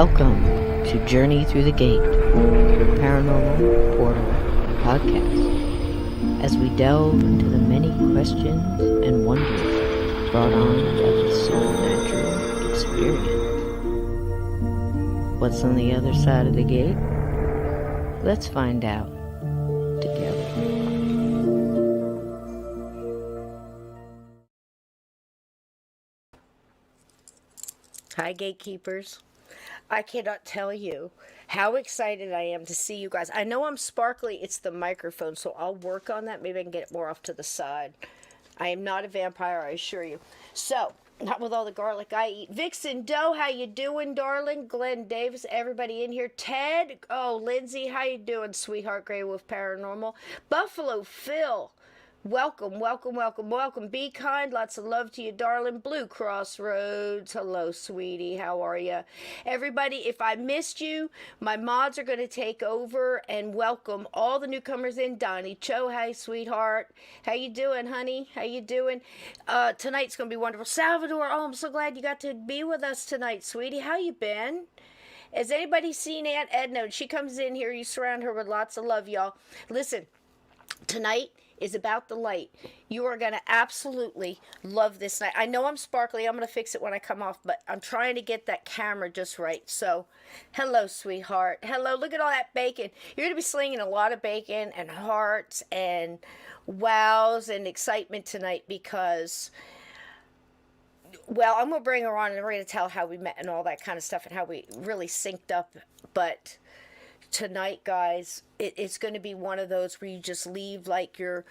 Welcome to Journey Through the Gate, your paranormal portal podcast, as we delve into the many questions and wonders brought on by the supernatural experience. What's on the other side of the gate? Let's find out together. Hi, gatekeepers. I cannot tell you how excited I am to see you guys. I know I'm sparkly. It's the microphone, so I'll work on that. Maybe I can get it more off to the side. I am not a vampire, I assure you. So, not with all the garlic I eat. Vixen Doe, how you doing, darling? Glenn Davis, everybody in here. Ted, oh, Lindsay, how you doing, sweetheart? Grey Wolf Paranormal. Buffalo Phil. Welcome, welcome, welcome, welcome. Be kind. Lots of love to you, darling. Blue Crossroads. Hello, sweetie. How are you? Everybody, if I missed you, my mods are going to take over and welcome all the newcomers in. Donnie Cho, hi, sweetheart. How you doing, honey? How you doing? Tonight's going to be wonderful. Salvador, oh, I'm so glad you got to be with us tonight, sweetie. How you been? Has anybody seen Aunt Edna? When she comes in here, you surround her with lots of love, y'all. Listen, tonight is about the light. You are going to absolutely love this night. I know I'm sparkly. I'm going to fix it when I come off, but I'm trying to get that camera just right. So, hello, sweetheart. Hello, look at all that bacon. You're going to be slinging a lot of bacon and hearts and wows and excitement tonight because, well, I'm going to bring her on and we're going to tell how we met and all that kind of stuff and how we really synced up. But tonight, guys, it's going to be one of those where you just leave like you're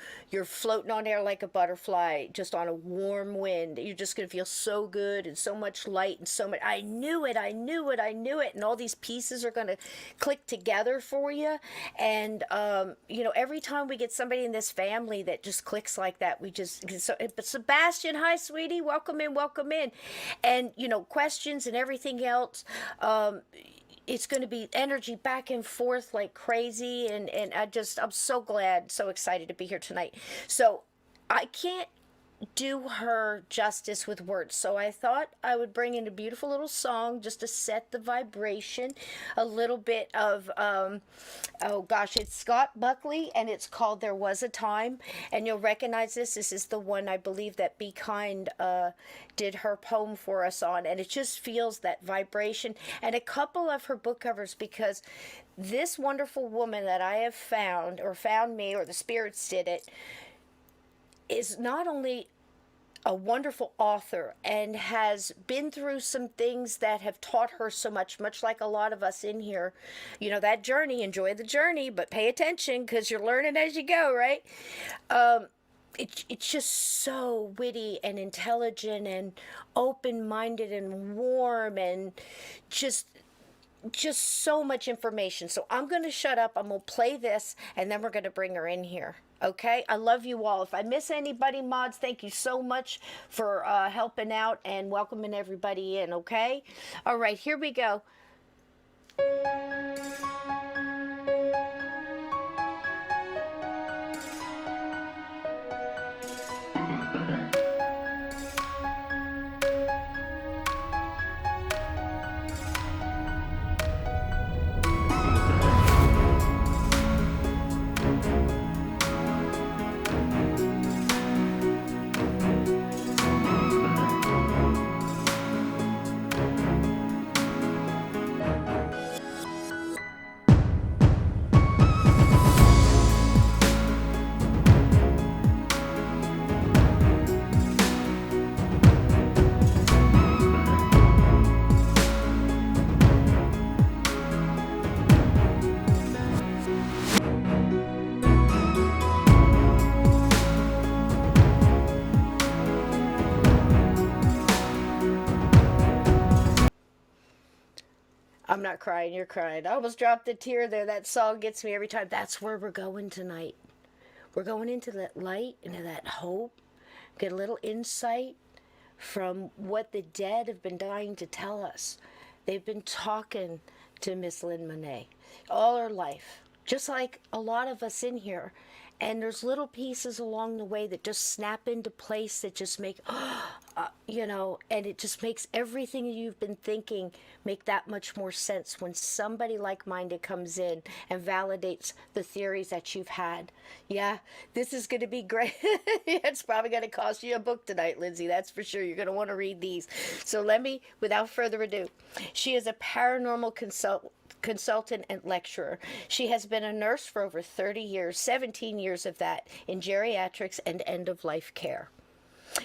floating on air like a butterfly, just on a warm wind. You're just going to feel so good and so much light and so much. I knew it. And all these pieces are going to click together for you. And, every time we get somebody in this family that just clicks like that, but Sebastian, hi, sweetie. Welcome in. And, questions and everything else. It's going to be energy back and forth like crazy, and I'm so glad, so excited to be here tonight. So I can't do her justice with words, so I thought I would bring in a beautiful little song just to set the vibration, a little bit of it's Scott Buckley, and it's called There Was a Time, and you'll recognize this is the one I believe that Be Kind did her poem for us on, and it just feels that vibration, and a couple of her book covers, because this wonderful woman that I have found me, or the spirits did it, is not only a wonderful author and has been through some things that have taught her so much like a lot of us in here. That journey, enjoy the journey, but pay attention because you're learning as you go, right? It's just so witty and intelligent and open-minded and warm and just so much information. So I'm going to shut up. I'm going to play this, and then we're going to bring her in here. Okay? I love you all. If I miss anybody, mods, thank you so much for helping out and welcoming everybody in, okay? All right, here we go. I'm not crying, you're crying. I almost dropped a tear there. That song gets me every time. That's where we're going tonight. We're going into that light, into that hope. Get a little insight from what the dead have been dying to tell us. They've been talking to Miss Lynn Monet all her life, just like a lot of us in here. And there's little pieces along the way that just snap into place that just make, and it just makes everything you've been thinking make that much more sense when somebody like-minded comes in and validates the theories that you've had. Yeah, this is going to be great. It's probably going to cost you a book tonight, Lindsay. That's for sure. You're going to want to read these. So let me, without further ado, she is a paranormal consultant and lecturer. She has been a nurse for over 30 years, 17 years of that in geriatrics and end-of-life care.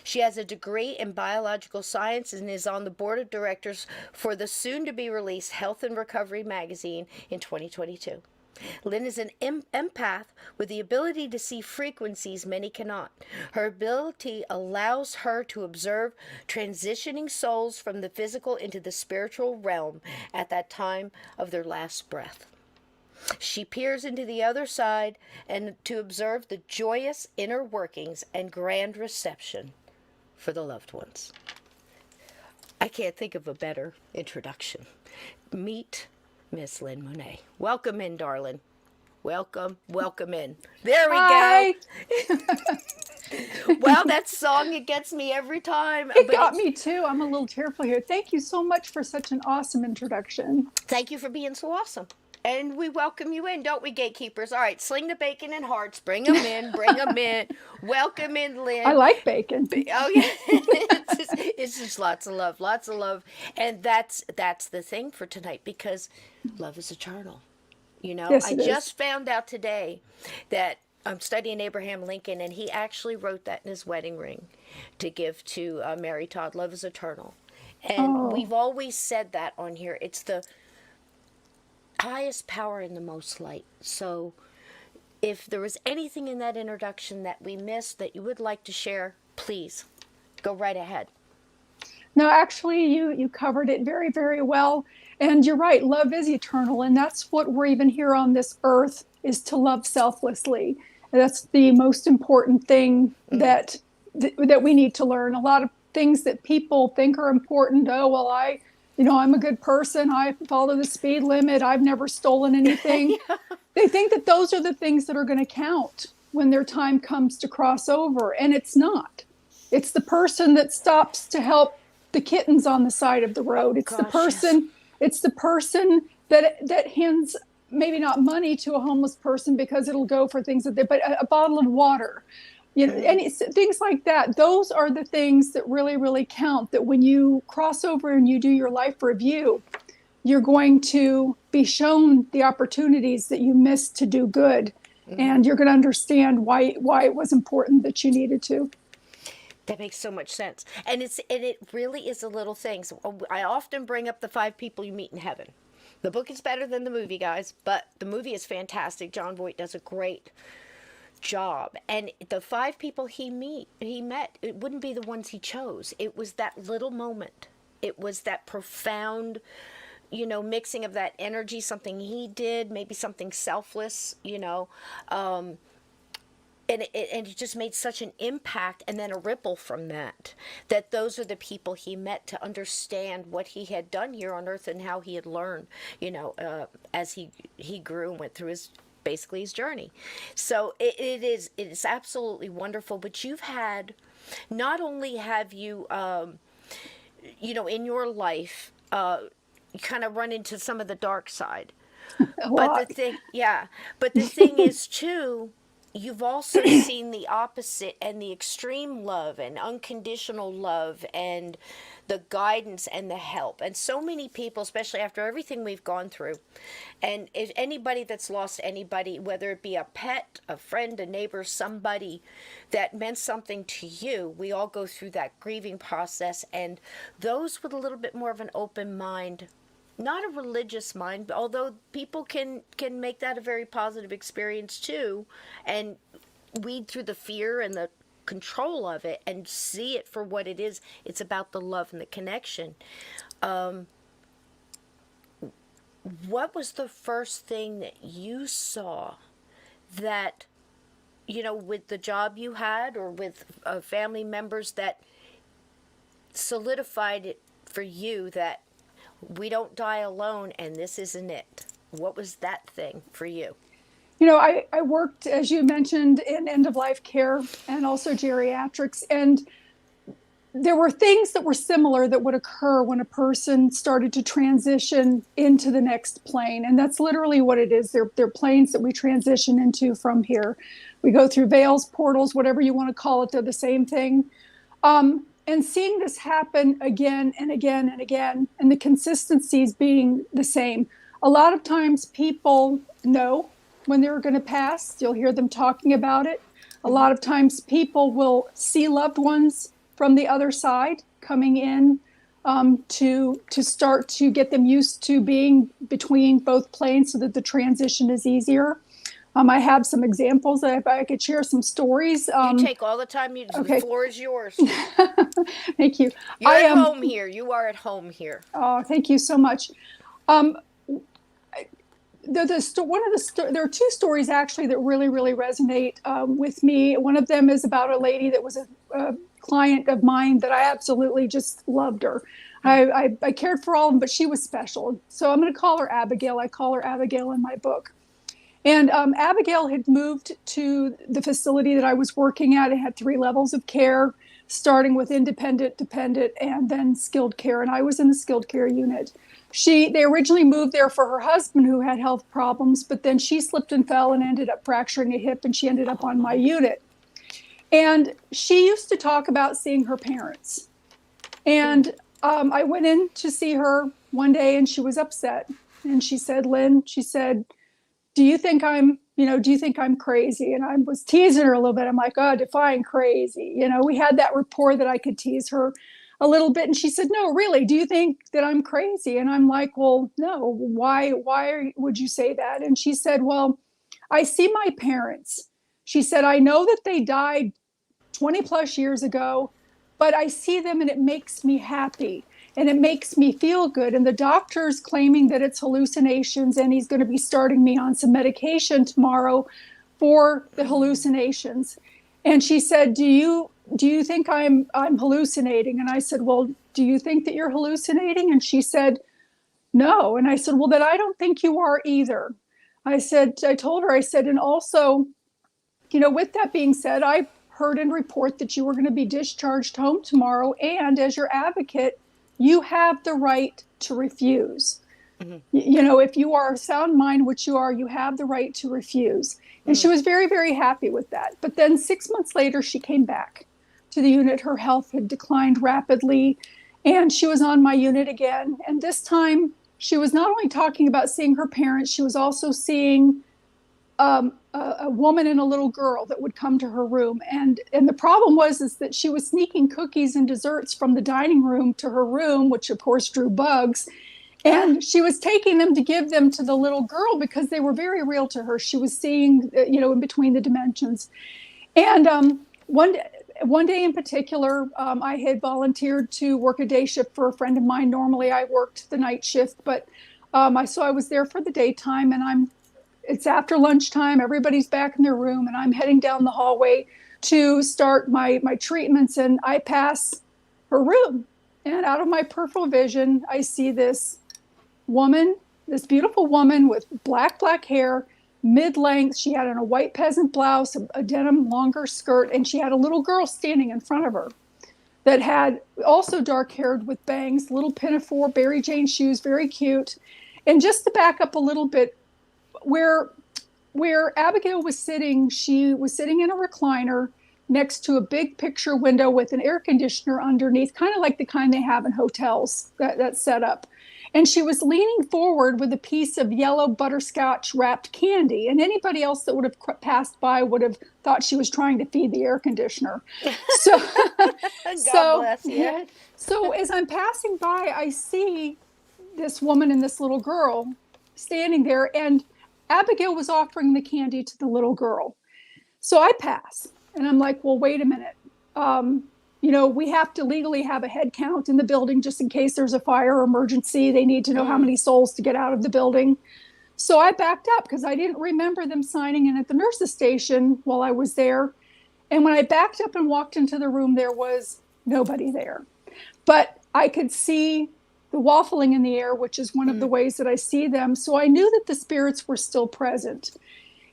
She has a degree in biological science and is on the board of directors for the soon-to-be-released Health and Recovery magazine in 2022. Lynn is an empath with the ability to see frequencies many cannot. Her ability allows her to observe transitioning souls from the physical into the spiritual realm at that time of their last breath. She peers into the other side and to observe the joyous inner workings and grand reception for the loved ones. I can't think of a better introduction. Meet Miss Lynn Monet. Welcome in, darling. Welcome in. There we Hi. go. Well, that song, it gets me every time. It got me too. I'm a little tearful here. Thank you so much for such an awesome introduction. Thank you for being so awesome. And we welcome you in, don't we, gatekeepers? All right, sling the bacon and hearts. Bring them in. Welcome in, Lynn. I like bacon. Oh, yeah. It's just lots of love. And that's the thing for tonight, because love is eternal. Yes, I just found out today that I'm studying Abraham Lincoln, and he actually wrote that in his wedding ring to give to Mary Todd. Love is eternal. And we've always said that on here. It's the highest power and the most light. So if there was anything in that introduction that we missed that you would like to share, please go right ahead. No, actually, you covered it very, very well. And you're right, love is eternal. And that's what we're even here on this earth, is to love selflessly. And that's the most important thing that we need to learn. A lot of things that people think are important. Oh, well, I'm a good person. I follow the speed limit. I've never stolen anything. Yeah. They think that those are the things that are going to count when their time comes to cross over. And it's not. It's the person that stops to help the kittens on the side of the road. It's the person. Yes. It's the person that hands maybe not money to a homeless person because it'll go for things but a bottle of water. And things like that. Those are the things that really, really count. That when you cross over and you do your life review, you're going to be shown the opportunities that you missed to do good. And you're going to understand why it was important that you needed to. That makes so much sense. And it really is the little things. I often bring up the 5 people you meet in heaven. The book is better than the movie, guys, but the movie is fantastic. Jon Voight does a great job. And the 5 people he met, it wouldn't be the ones he chose. It was that little moment. It was that profound, mixing of that energy, something he did, maybe something selfless, and it just made such an impact, and then a ripple from that those are the people he met to understand what he had done here on earth and how he had learned, as he grew and went through his journey. So it is absolutely wonderful. But you've had, not only have you, in your life, you kind of run into some of the dark side, but the thing is too, you've also seen the opposite and the extreme love and unconditional love and the guidance and the help. And so many people, especially after everything we've gone through, and if anybody that's lost anybody, whether it be a pet, a friend, a neighbor, somebody that meant something to you, we all go through that grieving process. And those with a little bit more of an open mind, not a religious mind, although people can make that a very positive experience too, and weed through the fear and the control of it and see it for what it is. It's about the love and the connection. What was the first thing that you saw that, with the job you had or with family members, that solidified it for you that we don't die alone and this isn't it? What was that thing for you? I worked, as you mentioned, in end of life care and also geriatrics. And there were things that were similar that would occur when a person started to transition into the next plane. And that's literally what it is. They're planes that we transition into from here. We go through veils, portals, whatever you want to call it, they're the same thing. And seeing this happen again and again and again, and the consistencies being the same. A lot of times people know when they're going to pass. You'll hear them talking about it. A lot of times people will see loved ones from the other side coming in to start to get them used to being between both planes so that the transition is easier. I have some examples that if I could share some stories. You take all the time. The floor is yours. Thank you. You're at home here. You are at home here. Oh, thank you so much. There are two stories actually that really, really resonate with me. One of them is about a lady that was a client of mine that I absolutely just loved her. I cared for all of them, but she was special. So I'm going to call her Abigail. I call her Abigail in my book. And Abigail had moved to the facility that I was working at. It had 3 levels of care, starting with independent, dependent, and then skilled care. And I was in the skilled care unit. They originally moved there for her husband who had health problems, but then she slipped and fell and ended up fracturing a hip, and she ended up on my unit. And she used to talk about seeing her parents. And I went in to see her one day, and she was upset. And she said, Lynn, she said, do you think I'm crazy? And I was teasing her a little bit. I'm like, oh, define crazy. We had that rapport that I could tease her a little bit. And she said, no, really, do you think that I'm crazy? And I'm like, well, no, why would you say that? And she said, well, I see my parents. She said, I know that they died 20 plus years ago, but I see them and it makes me happy. And it makes me feel good. And the doctor's claiming that it's hallucinations, and he's going to be starting me on some medication tomorrow for the hallucinations. And she said, do you think I'm hallucinating? And I said, well, do you think that you're hallucinating? And she said, no. And I said, well, then I don't think you are either. I told her, and also, with that being said, I heard and report that you were going to be discharged home tomorrow. And as your advocate, you have the right to refuse. Mm-hmm. If you are of sound mind, which you are, you have the right to refuse. And she was very, very happy with that. But then 6 months later, she came back to the unit. Her health had declined rapidly, and she was on my unit again. And this time, she was not only talking about seeing her parents, she was also seeing a woman and a little girl that would come to her room. And the problem was that she was sneaking cookies and desserts from the dining room to her room, which of course drew bugs. And she was taking them to give them to the little girl because they were very real to her. She was seeing, in between the dimensions. And one day in particular, I had volunteered to work a day shift for a friend of mine. Normally I worked the night shift, but I was there for the daytime, and it's after lunchtime, everybody's back in their room, and I'm heading down the hallway to start my treatments, and I pass her room. And out of my peripheral vision, I see this beautiful woman with black hair, mid-length. She had on a white peasant blouse, a denim longer skirt, and she had a little girl standing in front of her that had also dark-haired with bangs, little pinafore, Mary Jane shoes, very cute. And just to back up a little bit, where Abigail was sitting, she was sitting in a recliner next to a big picture window with an air conditioner underneath, kind of like the kind they have in hotels, that setup. And she was leaning forward with a piece of yellow butterscotch wrapped candy. And anybody else that would have passed by would have thought she was trying to feed the air conditioner. So, God bless you. So as I'm passing by, I see this woman and this little girl standing there, and Abigail was offering the candy to the little girl. So I pass, and I'm like, well, wait a minute. We have to legally have a head count in the building just in case there's a fire or emergency. They need to know how many souls to get out of the building. So I backed up because I didn't remember them signing in at the nurse's station while I was there. And when I backed up and walked into the room, there was nobody there. But I could see the waffling in the air, which is one of the ways that I see them. So I knew that the spirits were still present.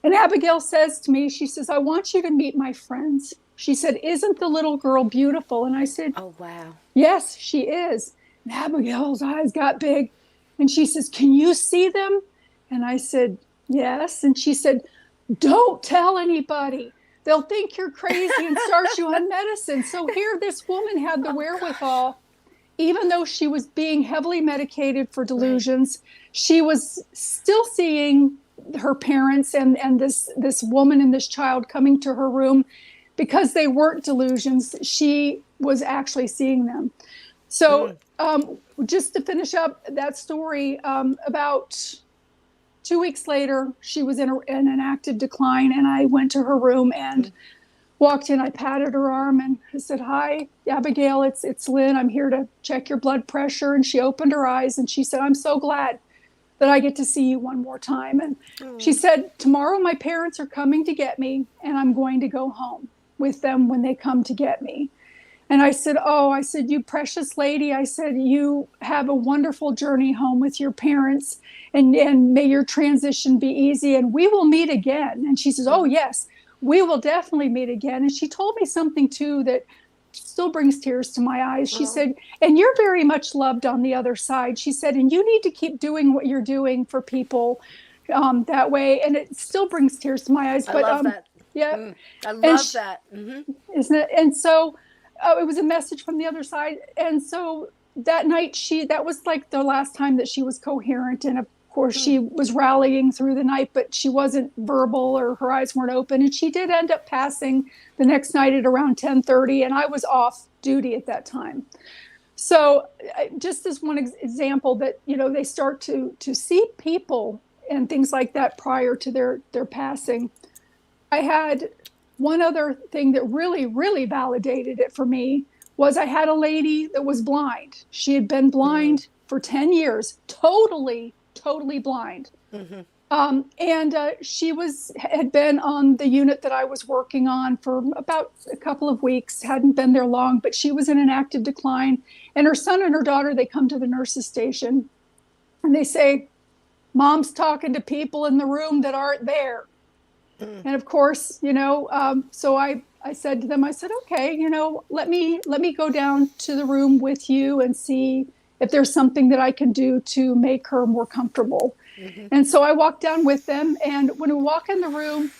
And Abigail says to me, she says, I want you to meet my friends. She said, isn't the little girl beautiful? And I said, Oh, wow. yes, she is. And Abigail's eyes got big. And she says, can you see them? And I said, yes. And she said, don't tell anybody. They'll think you're crazy and start you on medicine. So here this woman had the wherewithal, even though she was being heavily medicated for delusions, she was still seeing her parents and this woman and this child coming to her room because they weren't delusions. She was actually seeing them. So just to finish up that story, about 2 weeks later, she was in an active decline, and I went to her room and walked in. I patted her arm and I said, hi, Abigail, it's Lynn. I'm here to check your blood pressure. And she opened her eyes and she said, I'm so glad that I get to see you one more time. And she said, tomorrow my parents are coming to get me, and I'm going to go home with them when they come to get me. And I said, you precious lady, I said, you have a wonderful journey home with your parents, and may your transition be easy, and we will meet again. And she says, oh, yes, we will definitely meet again. And she told me something, too, that still brings tears to my eyes. She said, and you're very much loved on the other side. She said, and you need to keep doing what you're doing for people that way. And it still brings tears to my eyes. I love that. Yeah. I love that. Isn't it? And so it was a message from the other side. And so that night, that was like the last time that she was coherent. And of course, she was rallying through the night, but she wasn't verbal, or her eyes weren't open. And she did end up passing the next night at around 10:30, and I was off duty at that time. So just as one example that, they start to see people and things like that prior to their passing. I had one other thing that really, really validated it for me was I had a lady that was blind. She had been blind for 10 years, totally blind. And she had been on the unit that I was working on for about a couple of weeks, hadn't been there long, but she was in an active decline. And her son and her daughter, they come to the nurse's station and they say, Mom's talking to people in the room that aren't there. And of course, so I said to them, I said, okay, let me go down to the room with you and see if there's something that I can do to make her more comfortable. And so I walked down with them. And when we walk in the room,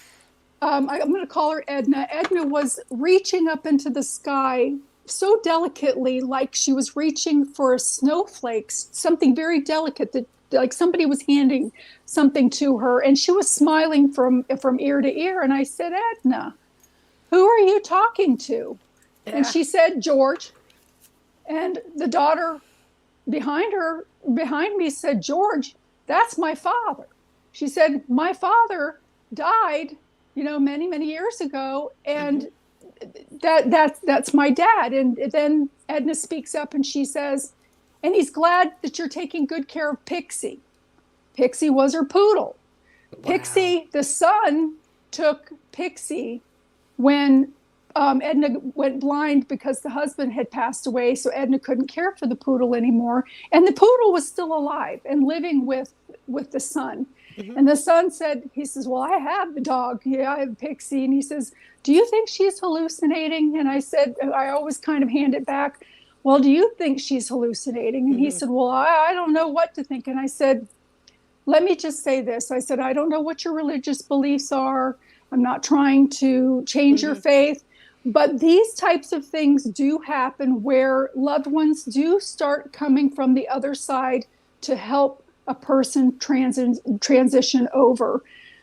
I'm going to call her Edna. Edna was reaching up into the sky so delicately, like she was reaching for a snowflake, something very delicate that like somebody was handing something to her, and she was smiling from ear to ear. And I said, Edna, who are you talking to? Yeah. And she said, George. And the daughter behind me said, George, that's my father. She said, my father died, many, many years ago. And that's my dad. And then Edna speaks up and she says, and he's glad that you're taking good care of Pixie. Pixie was her poodle. Wow. Pixie, the son, took Pixie when Edna went blind because the husband had passed away, so Edna couldn't care for the poodle anymore. And the poodle was still alive and living with the son. And the son said, he says, well, I have the dog. Yeah, I have Pixie. And he says, do you think she's hallucinating? And I said, I always kind of hand it back. Well, do you think she's hallucinating? And he said, well, I don't know what to think. And I said, let me just say this. I said, I don't know what your religious beliefs are. I'm not trying to change your faith. But these types of things do happen where loved ones do start coming from the other side to help a person transition over.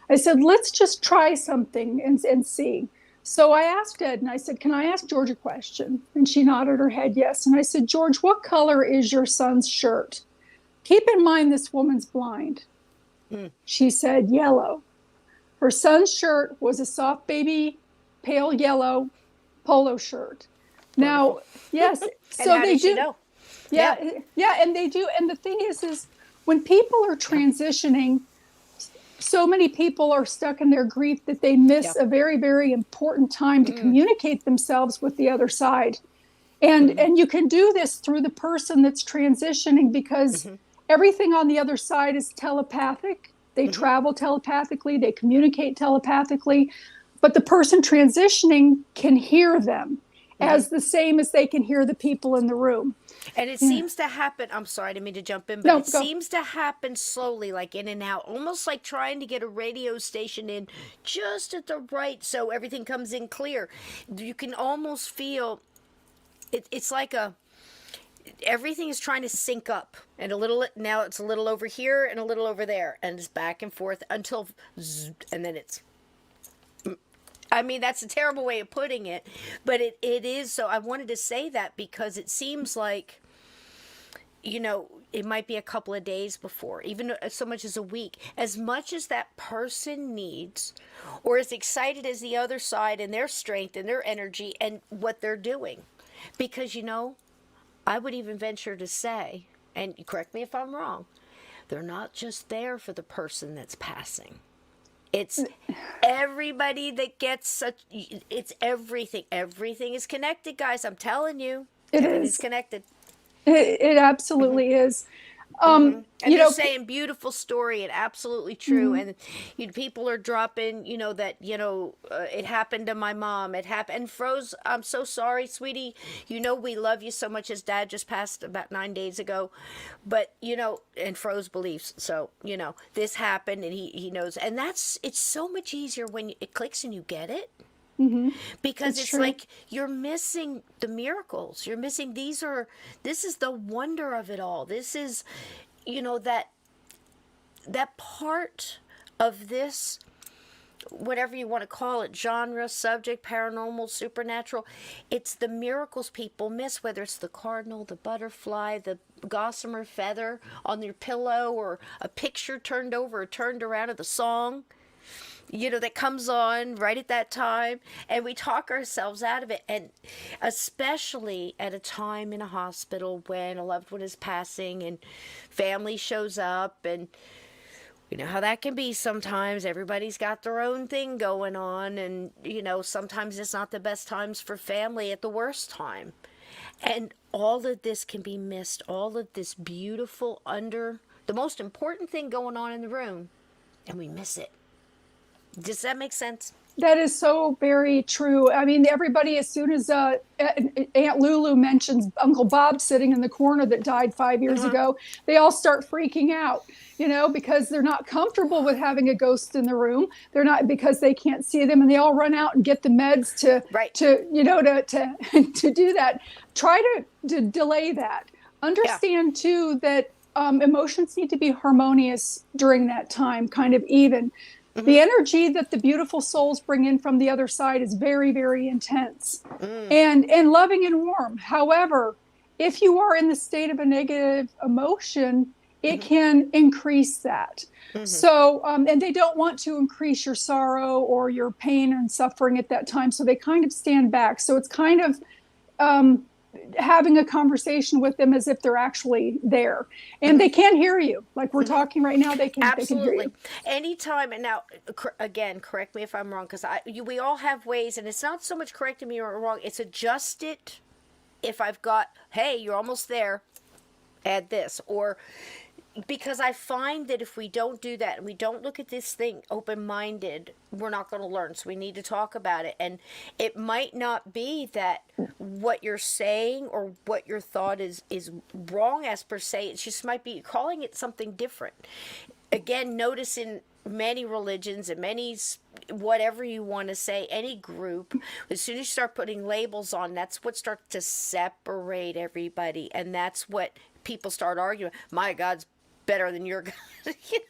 I said, let's just try something and see. So I asked Ed, and I said, can I ask George a question? And she nodded her head yes. And I said, George, what color is your son's shirt? Keep in mind this woman's blind. She said, yellow. Her son's shirt was a soft baby, pale yellow polo shirt. Now, yes. So they do. Know? Yeah, and they do. And the thing is when people are transitioning, so many people are stuck in their grief that they miss a very, very important time to communicate themselves with the other side. And you can do this through the person that's transitioning because everything on the other side is telepathic. They travel telepathically, they communicate telepathically, but the person transitioning can hear them as the same as they can hear the people in the room. And it Yeah. seems to happen, I'm sorry, I didn't mean to jump in, but No, it go. seems to happen slowly, like in and out, almost like trying to get a radio station in just at the right so everything comes in clear. You can almost feel it's like everything is trying to sync up, and a little now it's a little over here and a little over there, and it's back and forth until and then it's, I mean, that's a terrible way of putting it, but it is. So I wanted to say that because it seems like, it might be a couple of days before, even so much as a week, as much as that person needs, or as excited as the other side and their strength and their energy and what they're doing. Because, I would even venture to say, and correct me if I'm wrong, they're not just there for the person that's passing. It's everybody that gets it's everything. Everything is connected, guys. I'm telling you. It Everything's is. connected. It absolutely is. And You they're know, saying beautiful story and absolutely true. And people are dropping, that it happened to my mom. It happened. And Froze, I'm so sorry, sweetie. We love you so much. His dad just passed about 9 days ago, but and Froze believes. So this happened, and he knows. And it's so much easier when it clicks and you get it. Because it's true. like you're missing the miracles. You're missing this is the wonder of it all. This is that part of this, whatever you want to call it, genre, subject, paranormal, supernatural. It's the miracles people miss, whether it's the cardinal, the butterfly, the gossamer feather on your pillow, or a picture turned over or turned around, of the song that comes on right at that time, and we talk ourselves out of it. And especially at a time in a hospital when a loved one is passing and family shows up, and you know how that can be sometimes. Everybody's got their own thing going on, and sometimes it's not the best times for family at the worst time. And all of this can be missed, all of this beautiful the most important thing going on in the room, and we miss it. Does that make sense? that is so very true. I mean, everybody, as soon as Aunt Lulu mentions Uncle Bob sitting in the corner that died 5 years ago, they all start freaking out, because they're not comfortable with having a ghost in the room. They're not, because they can't see them, and they all run out and get the meds to Right. to do that. Try to delay that. Understand too that emotions need to be harmonious during that time, kind of even. The energy that the beautiful souls bring in from the other side is very, very intense and loving and warm. However, if you are in the state of a negative emotion, it can increase that. So, and they don't want to increase your sorrow or your pain and suffering at that time. So they kind of stand back. So it's kind of having a conversation with them as if they're actually there, and they can hear you like we're talking right now. They can Absolutely. hear you Anytime. And now, again, correct me if I'm wrong, because we all have ways, and it's not so much correcting me or wrong, it's adjust it. If I've got, hey, you're almost there, add this. Or because I find that if we don't do that and we don't look at this thing open-minded, we're not going to learn. So we need to talk about it. And it might not be that what you're saying or what your thought is wrong as per se. It just might be calling it something different. Again, notice in many religions and many, whatever you want to say, any group, as soon as you start putting labels on, that's what starts to separate everybody. And that's what people start arguing. My God's better than your God.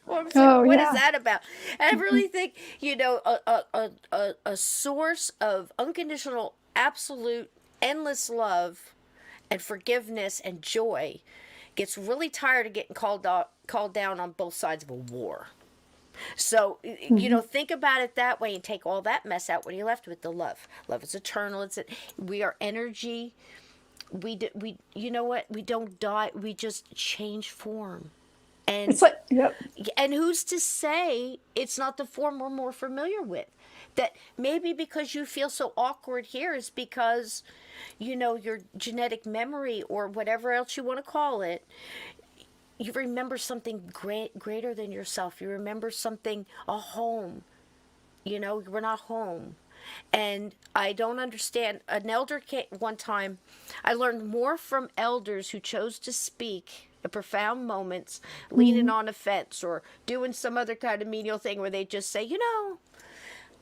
What I'm saying? What is that about? And I really think, a source of unconditional, absolute, endless love and forgiveness and joy gets really tired of getting called down on both sides of a war. So, think about it that way and take all that mess out. What are you left with? The love. Love is eternal. We are energy. We you know what? We don't die. We just change form. And it's like, yep. And who's to say it's not the form we're more familiar with? That maybe because you feel so awkward here is because, your genetic memory or whatever else you want to call it, you remember something greater than yourself. You remember something, a home. You know, we're not home. And I don't understand. An elder came one time. I learned more from elders who chose to speak at profound moments, leaning Mhm. on a fence or doing some other kind of menial thing where they just say, you know,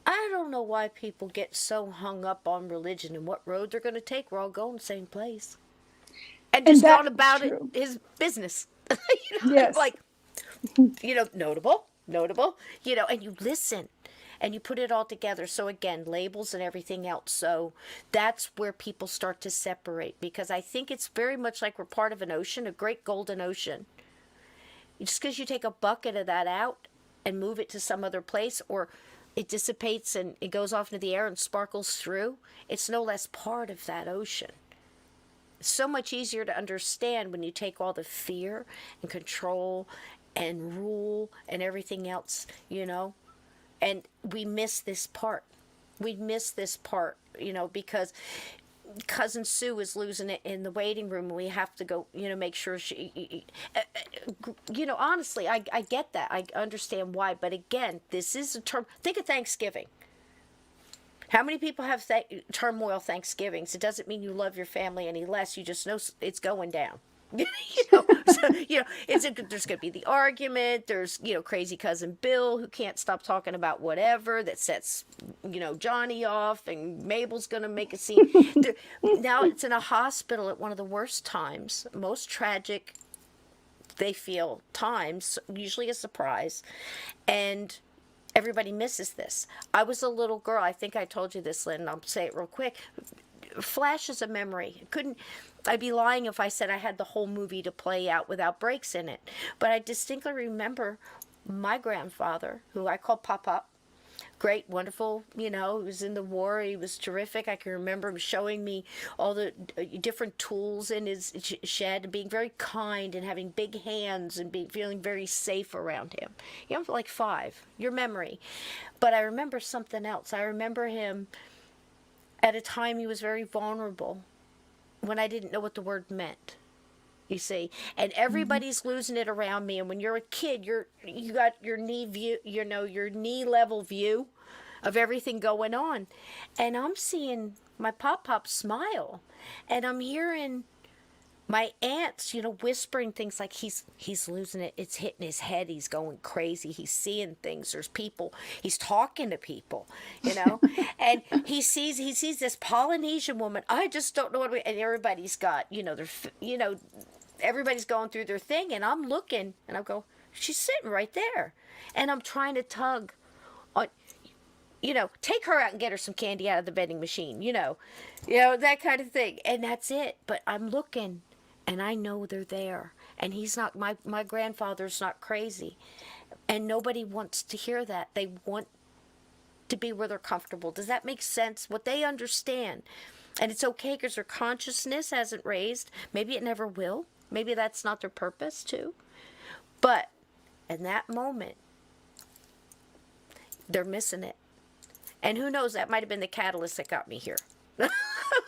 I don't know why people get so hung up on religion and what road they're going to take. We're all going the same place. And And just that gone is about it true. his business. Yes. Like, notable, and you listen and you put it all together. So again, labels and everything else. So that's where people start to separate, because I think it's very much like we're part of an ocean, a great golden ocean. Just because you take a bucket of that out and move it to some other place, or it dissipates and it goes off into the air and sparkles through, it's no less part of that ocean. It's so much easier to understand when you take all the fear and control and rule and everything else. And we miss this part. We miss this part, because cousin Sue is losing it in the waiting room. We have to go, make sure honestly, I get that. I understand why. But again, this is a term. Think of Thanksgiving. How many people have turmoil Thanksgivings? It doesn't mean you love your family any less. You just know it's going down. There's going to be the argument. There's, crazy cousin Bill who can't stop talking about whatever that sets, Johnny off, and Mabel's going to make a scene. Now it's in a hospital at one of the worst times, most tragic, they feel, times, usually a surprise. And everybody misses this. I was a little girl. I think I told you this, Lynn. I'll say it real quick. Flashes of memory. I'd be lying if I said I had the whole movie to play out without breaks in it. But I distinctly remember my grandfather, who I call Pop-Up, great, wonderful, he was in the war. He was terrific. I can remember him showing me all the different tools in his shed, and being very kind and having big hands and feeling very safe around him. Like 5, your memory. But I remember something else. I remember him at a time he was very vulnerable, when I didn't know what the word meant. You see, and everybody's losing it around me. And when you're a kid, you got your knee view, your knee level view of everything going on. And I'm seeing my pop smile, and I'm hearing my aunts, whispering things like he's losing it. It's hitting his head. He's going crazy. He's seeing things. There's people. He's talking to people, and he sees this Polynesian woman. I just don't know and everybody's got, everybody's going through their thing, and I'm looking, and I go, she's sitting right there, and I'm trying to tug on, take her out and get her some candy out of the vending machine, that kind of thing, and that's it. But I'm looking, and I know they're there, and he's not, my grandfather's not crazy, and nobody wants to hear that. They want to be where they're comfortable. Does that make sense? What they understand. And it's okay, because their consciousness hasn't raised. Maybe it never will. Maybe that's not their purpose too. But in that moment, they're missing it. And who knows, that might have been the catalyst that got me here.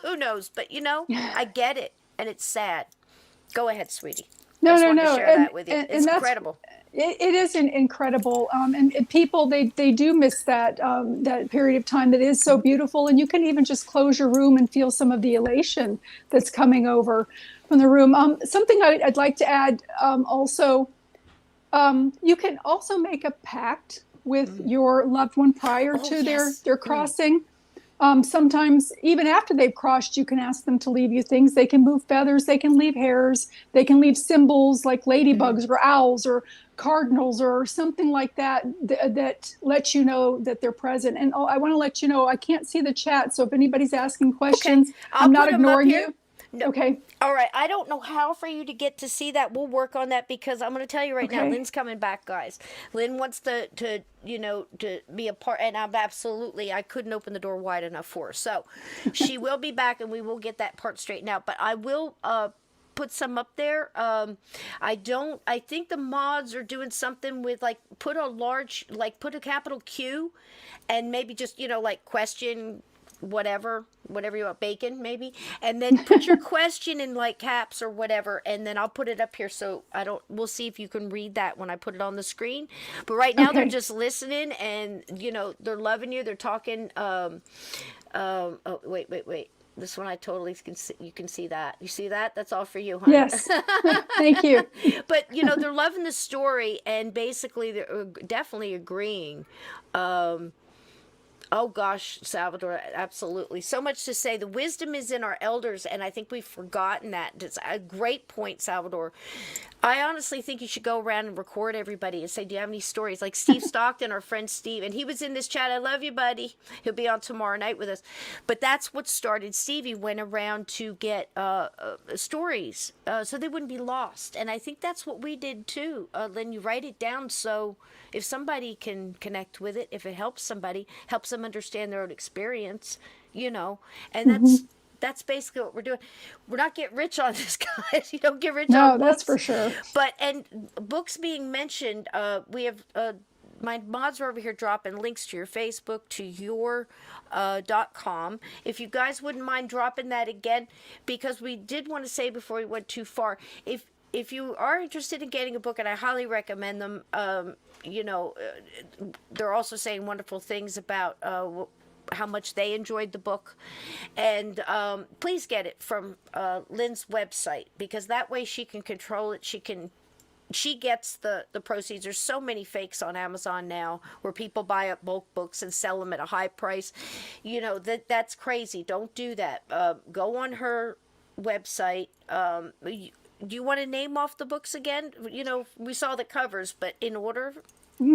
Who knows? But I get it. And it's sad. Go ahead, sweetie. No, I just no, wanted no. to share that with you. It's That's incredible. it is incredible, and people they do miss that that period of time that is so beautiful, and you can even just close your room and feel some of the elation that's coming over from the room. Something I'd like to add, also, you can also make a pact with your loved one prior Oh, to yes. their crossing. Sometimes, even after they've crossed, you can ask them to leave you things. They can move feathers, they can leave hairs, they can leave symbols like ladybugs or owls or cardinals or something like that, that lets you know that they're present. And I want to let you know, I can't see the chat, so if anybody's asking Okay. questions, I'll I'm not put them up ignoring here. you. No. Okay. All right. I don't know how for you to get to see that. We'll work on that, because I'm going to tell you right now, Okay. Lynn's coming back, guys. Lynn wants to be a part, and I couldn't open the door wide enough for her. So she will be back, and we will get that part straightened out. But I will put some up there. I think the mods are doing something with, like, put a capital Q, and maybe just, like, question whatever you want, bacon maybe, and then put your question in like caps or whatever, and then I'll put it up here so I don't. We'll see if you can read that when I put it on the screen. But right now they're Okay. just listening, and they're loving you. They're talking. Oh, wait. This one I totally can see. You can see that. You see that? That's all for you, honey. Yes. Thank you. But they're loving the story, and basically they're definitely agreeing. Oh gosh, Salvador, absolutely. So much to say. The wisdom is in our elders, and I think we've forgotten that. It's a great point, Salvador. I honestly think you should go around and record everybody and say, do you have any stories? Like Steve Stockton, our friend Steve, and he was in this chat. I love you, buddy. He'll be on tomorrow night with us. But that's what started Stevie, went around to get stories so they wouldn't be lost. And I think that's what we did too. Lynn, you write it down so if somebody can connect with it, if it helps somebody, helps them understand their own experience, and that's basically what we're doing. We're not getting rich on this, guys. You don't get rich No, on that's books. for sure. But, and books being mentioned, we have, my mods are over here dropping links to your Facebook, to your .com. If you guys wouldn't mind dropping that again, because we did want to say before we went too far, if you are interested in getting a book, and I highly recommend them, they're also saying wonderful things about how much they enjoyed the book, and please get it from Lynn's website, because that way she can control it. She gets the proceeds. There's so many fakes on Amazon now where people buy up bulk books and sell them at a high price. That's crazy. Don't do that. Go on her website. Do you want to name off the books again? We saw the covers, but in order.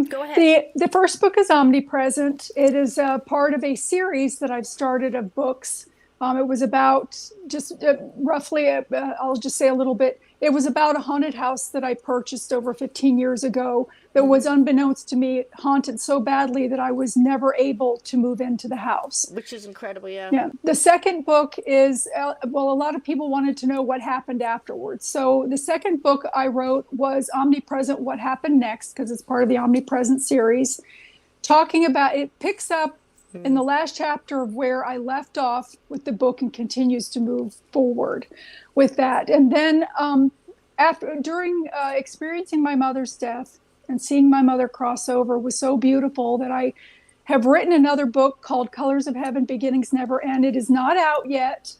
Go ahead. The first book is Omnipresent. It is part of a series that I've started of books. It was about just roughly, I'll just say a little bit. It was about a haunted house that I purchased over 15 years ago that was, unbeknownst to me, haunted so badly that I was never able to move into the house. Which is incredible, yeah. Yeah. The second book is, a lot of people wanted to know what happened afterwards. So the second book I wrote was Omnipresent, What Happened Next, because it's part of the Omnipresent series. Talking about, it picks up in the last chapter of where I left off with the book and continues to move forward with that. And then during experiencing my mother's death and seeing my mother cross over was so beautiful that I have written another book called Colors of Heaven, Beginnings Never End. It is not out yet.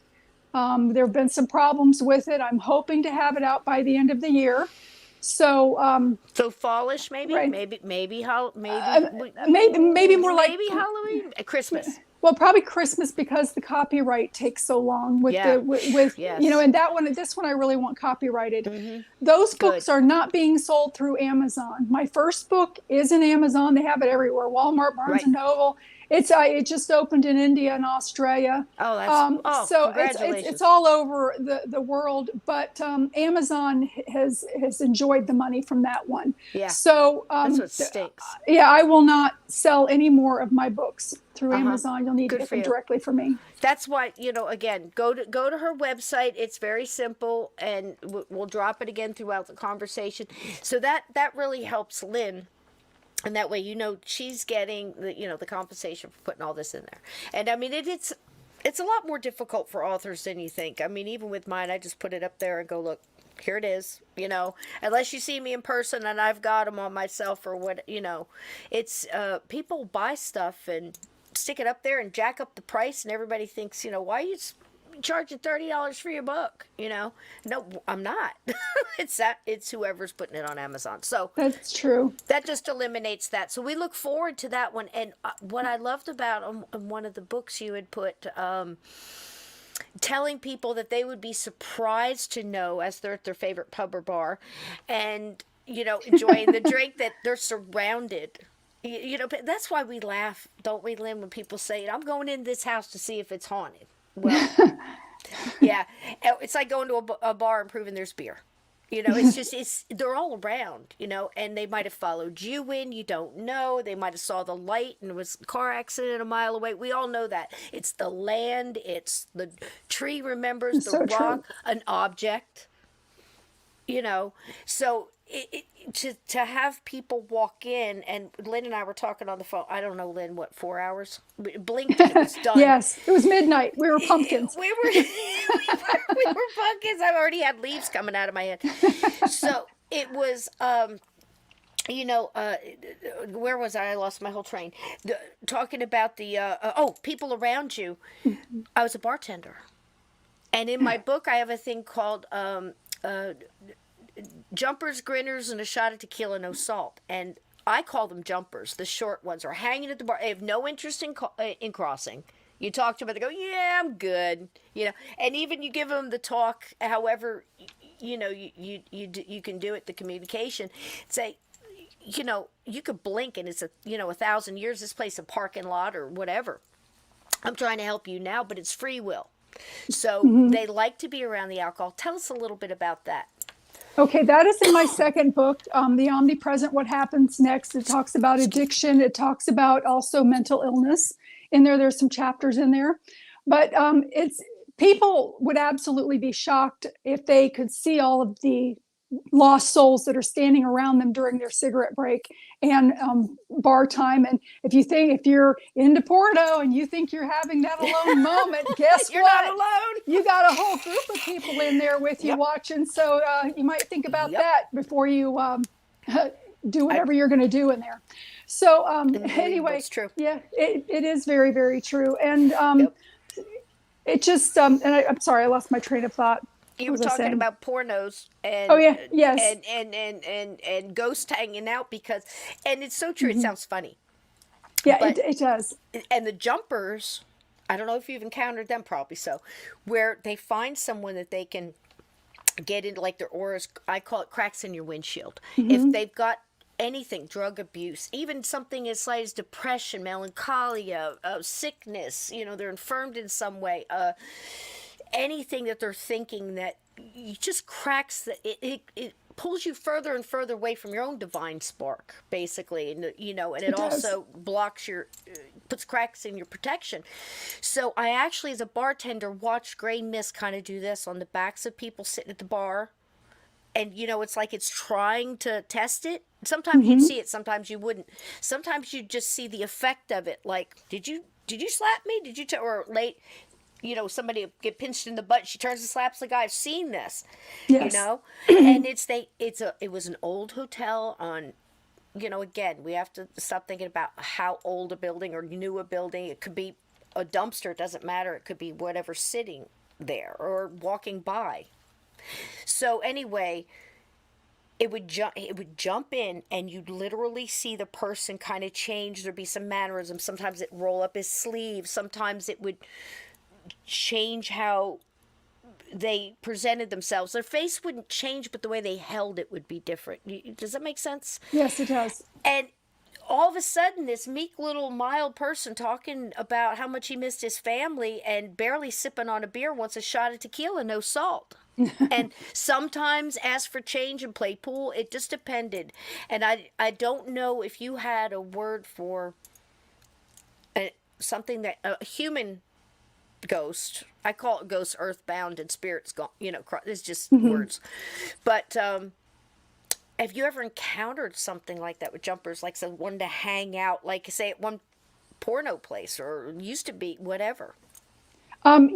There have been some problems with it. I'm hoping to have it out by the end of the year. So, so fallish, maybe, right. maybe maybe more like maybe Halloween, Christmas. Well, probably Christmas, because the copyright takes so long with Yeah. with Yes. and this one I really want copyrighted. Those books are not being sold through Amazon. My first book is in Amazon. They have it everywhere. Walmart, Barnes and Noble. It just opened in India and Australia. Oh, that's so congratulations. it's all over the world. But Amazon has enjoyed the money from that one. Yeah. So that's what stinks. Yeah, I will not sell any more of my books through Amazon. You'll need to get them directly from me. That's why, again, go to her website. It's very simple, and we'll drop it again throughout the conversation. So that really helps Lynn. And that way, she's getting the compensation for putting all this in there. And I mean, it's a lot more difficult for authors than you think. I mean, even with mine, I just put it up there and go, look, here it is. Unless you see me in person and I've got them on myself or what, it's people buy stuff and stick it up there and jack up the price, and everybody thinks, why are you charging $30 for your book? No, I'm not. It's whoever's putting it on Amazon. So that's true. That just eliminates that. So we look forward to that one. And what I loved about on one of the books you had put, telling people that they would be surprised to know, as they're at their favorite pub or bar, and enjoying the drink, that they're surrounded. That's why we laugh, don't we, Lynn, when people say, I'm going in this house to see if it's haunted. Well, yeah, it's like going to a bar and proving there's beer. They're all around, and they might have followed you in. You don't know. They might have saw the light and it was a car accident a mile away. We all know that. It's the land. It's the tree remembers, the rock, an object. you know, so to have people walk in, and Lynn and I were talking on the phone. I don't know, Lynn, what, 4 hours? We blinked and it was done. Yes, it was midnight. We were pumpkins. We were pumpkins. I already had leaves coming out of my head. So it was, where was I? I lost my whole train. Talking about the people around you. I was a bartender, and in my book, I have a thing called jumpers, grinners, and a shot of tequila, no salt. And I call them jumpers. The short ones are hanging at the bar. They have no interest in crossing. You talk to them, they go, "Yeah, I'm good," And even you give them the talk, however, you can do it. The communication, say, you could blink and it's 1,000 years. This place a parking lot or whatever. I'm trying to help you now, but it's free will. So they like to be around the alcohol. Tell us a little bit about that. Okay, that is in my second book, The Omnipresent, What Happens Next. It talks about addiction. It talks about also mental illness. In there's some chapters in there. But it's people would absolutely be shocked if they could see all of the lost souls that are standing around them during their cigarette break and bar time. And if you're into porno and you think you're having that alone moment, guess you're what? Not alone. You got a whole group of people in there with you watching. So you might think about that before you do whatever you're going to do in there. So anyway, it's true. Yeah, it is very, very true. And it just, and I'm sorry, I lost my train of thought. You were talking about pornos and yes, and ghosts hanging out and it's so true. It sounds funny. Yeah, it does. And the jumpers, I don't know if you've encountered them, probably so, where they find someone that they can get into, like their auras. I call it cracks in your windshield. If they've got anything, drug abuse, even something as slight as depression, melancholia, sickness, they're infirmed in some way. Anything that they're thinking that just cracks it pulls you further and further away from your own divine spark, basically, and it also blocks puts cracks in your protection. So I actually, as a bartender, watched gray mist kind of do this on the backs of people sitting at the bar, and it's like it's trying to test it. Sometimes you'd see it, sometimes you wouldn't. Sometimes you just see the effect of it, like, did you slap me? Did you or late? Somebody get pinched in the butt. She turns and slaps the guy. I've seen this, yes. And it was an old hotel on, again, we have to stop thinking about how old a building or new a building. It could be a dumpster. It doesn't matter. It could be whatever sitting there or walking by. So anyway, it would jump in, and you'd literally see the person kind of change. There'd be some mannerisms. Sometimes it'd roll up his sleeve. Sometimes it would change how they presented themselves. Their face wouldn't change, but the way they held it would be different. Does that make sense? Yes, it does. And all of a sudden, this meek little mild person talking about how much he missed his family and barely sipping on a beer wants a shot of tequila, no salt. And sometimes asked for change and play pool. It just depended. And I don't know if you had a word for something that a human ghost. I call it ghosts, earthbound, and spirits gone. It's just words. But have you ever encountered something like that with jumpers, like someone to hang out, like say at one porno place or used to be whatever?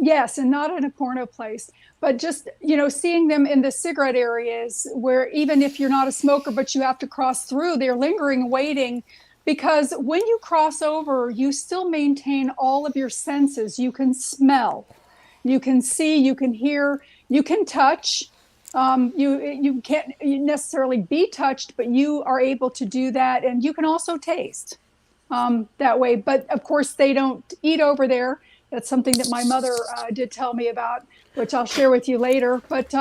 Yes, and not in a porno place, but just seeing them in the cigarette areas where even if you're not a smoker, but you have to cross through, they're lingering, waiting. Because when you cross over, you still maintain all of your senses. You can smell, you can see, you can hear, you can touch. You can't necessarily be touched, but you are able to do that. And you can also taste that way. But of course, they don't eat over there. That's something that my mother did tell me about, which I'll share with you later. But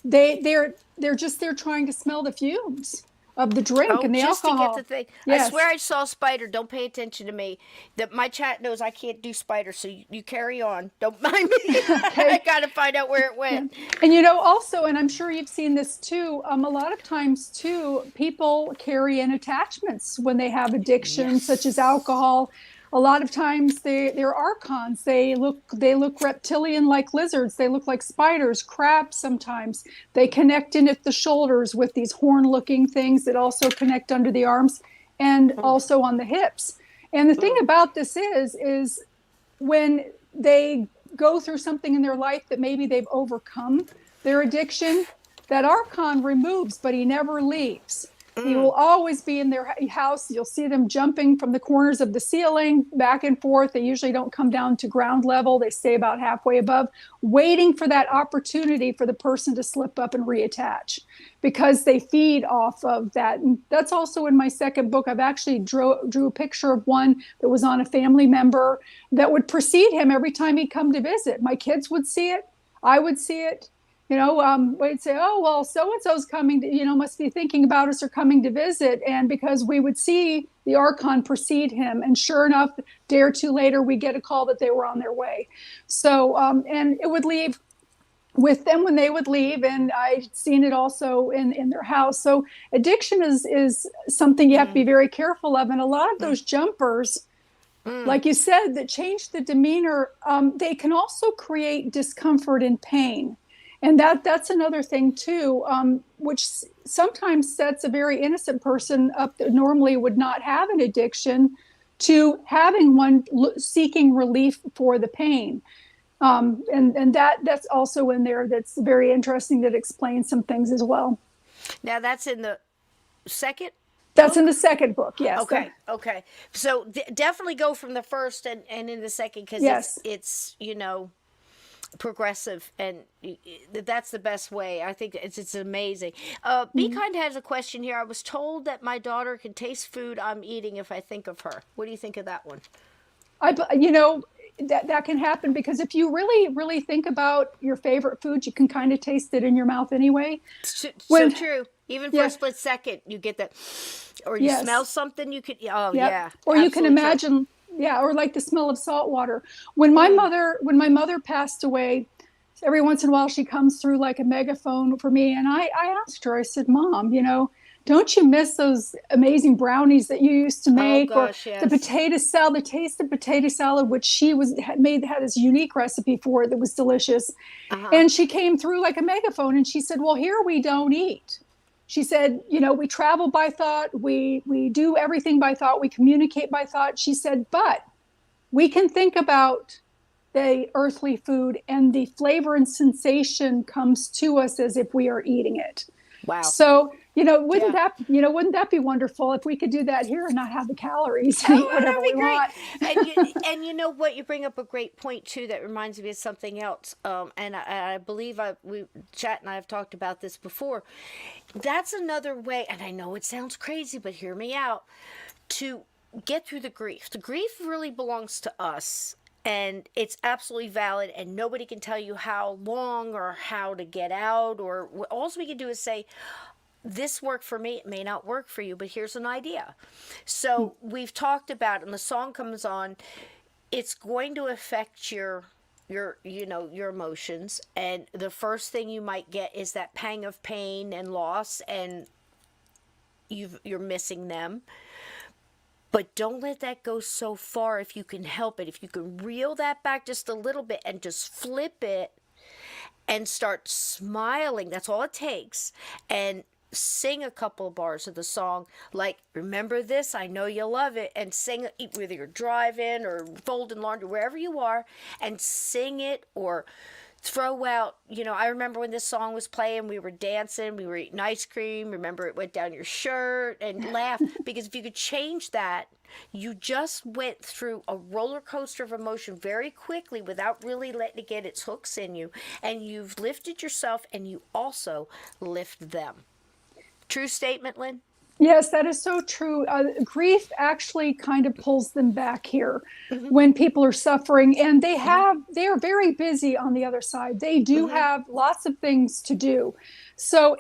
they're just there trying to smell the fumes of the drink and the alcohol. To get the thing. Yes. I swear I saw a spider. Don't pay attention to me. That my chat knows I can't do spiders, so you carry on. Don't mind me. Okay. I got to find out where it went. And also, and I'm sure you've seen this too, a lot of times too, people carry in attachments when they have addictions, such as alcohol. A lot of times they're archons. They look reptilian like lizards. They look like spiders, crabs sometimes. They connect in at the shoulders with these horn-looking things that also connect under the arms and also on the hips. And the thing about this is when they go through something in their life that maybe they've overcome their addiction, that archon removes, but he never leaves. He will always be in their house. You'll see them jumping from the corners of the ceiling back and forth. They usually don't come down to ground level. They stay about halfway above, waiting for that opportunity for the person to slip up and reattach, because they feed off of that. And that's also in my second book. I've actually drew a picture of one that was on a family member that would precede him every time he'd come to visit. My kids would see it. I would see it. We'd say, oh, well, so-and-so's coming to, must be thinking about us or coming to visit. And because we would see the archon precede him. And sure enough, a day or two later, we get a call that they were on their way. So, and it would leave with them when they would leave. And I'd seen it also in their house. So addiction is something you have to be very careful of. And a lot of those jumpers, like you said, that change the demeanor, they can also create discomfort and pain. And that's another thing too, which sometimes sets a very innocent person up that normally would not have an addiction to having one seeking relief for the pain. And that's also in there. That's very interesting. That explains some things as well. Now that's in the second. That's in the second book. Yes. Okay. So definitely go from the first and in the second, because yes. it's progressive, and that's the best way. I think it's amazing. Be Kind has a question here. I was told that my daughter can taste food I'm eating if I think of her. What do you think of that one? That can happen, because if you really, really think about your favorite food, you can kind of taste it in your mouth anyway. So true. Even for a split second, you get that, or you smell something, you could, yeah. Or you can imagine, or like the smell of salt water. When my mother passed away, every once in a while she comes through like a megaphone for me, and I asked her, I said, Mom, don't you miss those amazing brownies that you used to make? Yes. The potato salad, the taste of potato salad, which she had this unique recipe for it that was delicious. And she came through like a megaphone, and she said, well, here we don't eat. She said, we travel by thought, we do everything by thought, we communicate by thought. She said, but we can think about the earthly food, and the flavor and sensation comes to us as if we are eating it. Wow. So, wouldn't that be wonderful if we could do that here and not have the calories and eat whatever we want? And you know what? You bring up a great point too. That reminds me of something else. And I believe Chat and I have talked about this before. That's another way, and I know it sounds crazy, but hear me out, to get through the grief. The grief really belongs to us. And it's absolutely valid, and nobody can tell you how long or how to get out, or all we can do is say, this worked for me, it may not work for you, but here's an idea. So we've talked about, and the song comes on, it's going to affect your emotions, and the first thing you might get is that pang of pain and loss, and you're missing them. But don't let that go so far if you can help it. If you can reel that back just a little bit and just flip it and start smiling, that's all it takes. And sing a couple of bars of the song, like, remember this, I know you love it, and sing it, whether you're driving or folding laundry, wherever you are, and sing it, or throw out, I remember when this song was playing, we were dancing, we were eating ice cream, remember it went down your shirt, and laugh, because if you could change that, you just went through a roller coaster of emotion very quickly without really letting it get its hooks in you, and you've lifted yourself, and you also lift them. True statement, Lynn? Yes, that is so true. Grief actually kind of pulls them back here when people are suffering, and they are very busy on the other side. They do have lots of things to do. So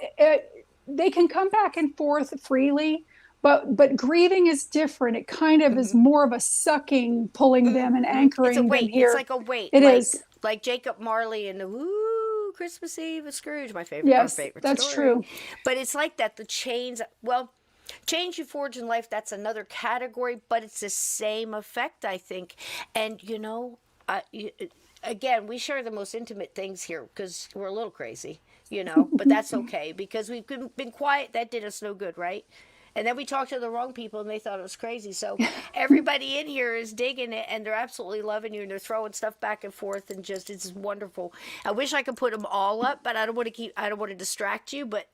they can come back and forth freely, but grieving is different. It kind of is more of a sucking, pulling them and anchoring it's a weight. them here. It's like a weight. It is. Like Jacob Marley and the Christmas Eve with Scrooge, my favorite. Yes, our favorite that's story. True. But it's like that. The chains. Well, Change you forge in life, that's another category, but it's the same effect, I think. And, again, we share the most intimate things here because we're a little crazy, but that's okay because we've been quiet. That did us no good, right? And then we talked to the wrong people and they thought it was crazy. So everybody in here is digging it and they're absolutely loving you and they're throwing stuff back and forth and just, it's wonderful. I wish I could put them all up, but I don't want to distract you, but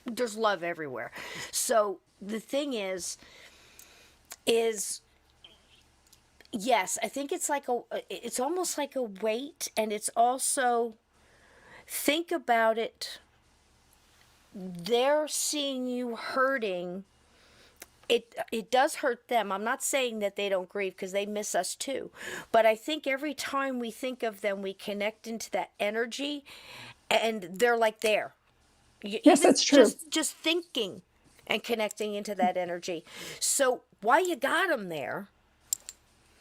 there's love everywhere. So the thing is yes, I think it's almost like a weight, and it's also, think about it, they're seeing you hurting. It does hurt them. I'm not saying that they don't grieve because they miss us too, but I think every time we think of them, we connect into that energy, and they're like there. Yes, that's true. Just thinking and connecting into that energy. So while you got them there,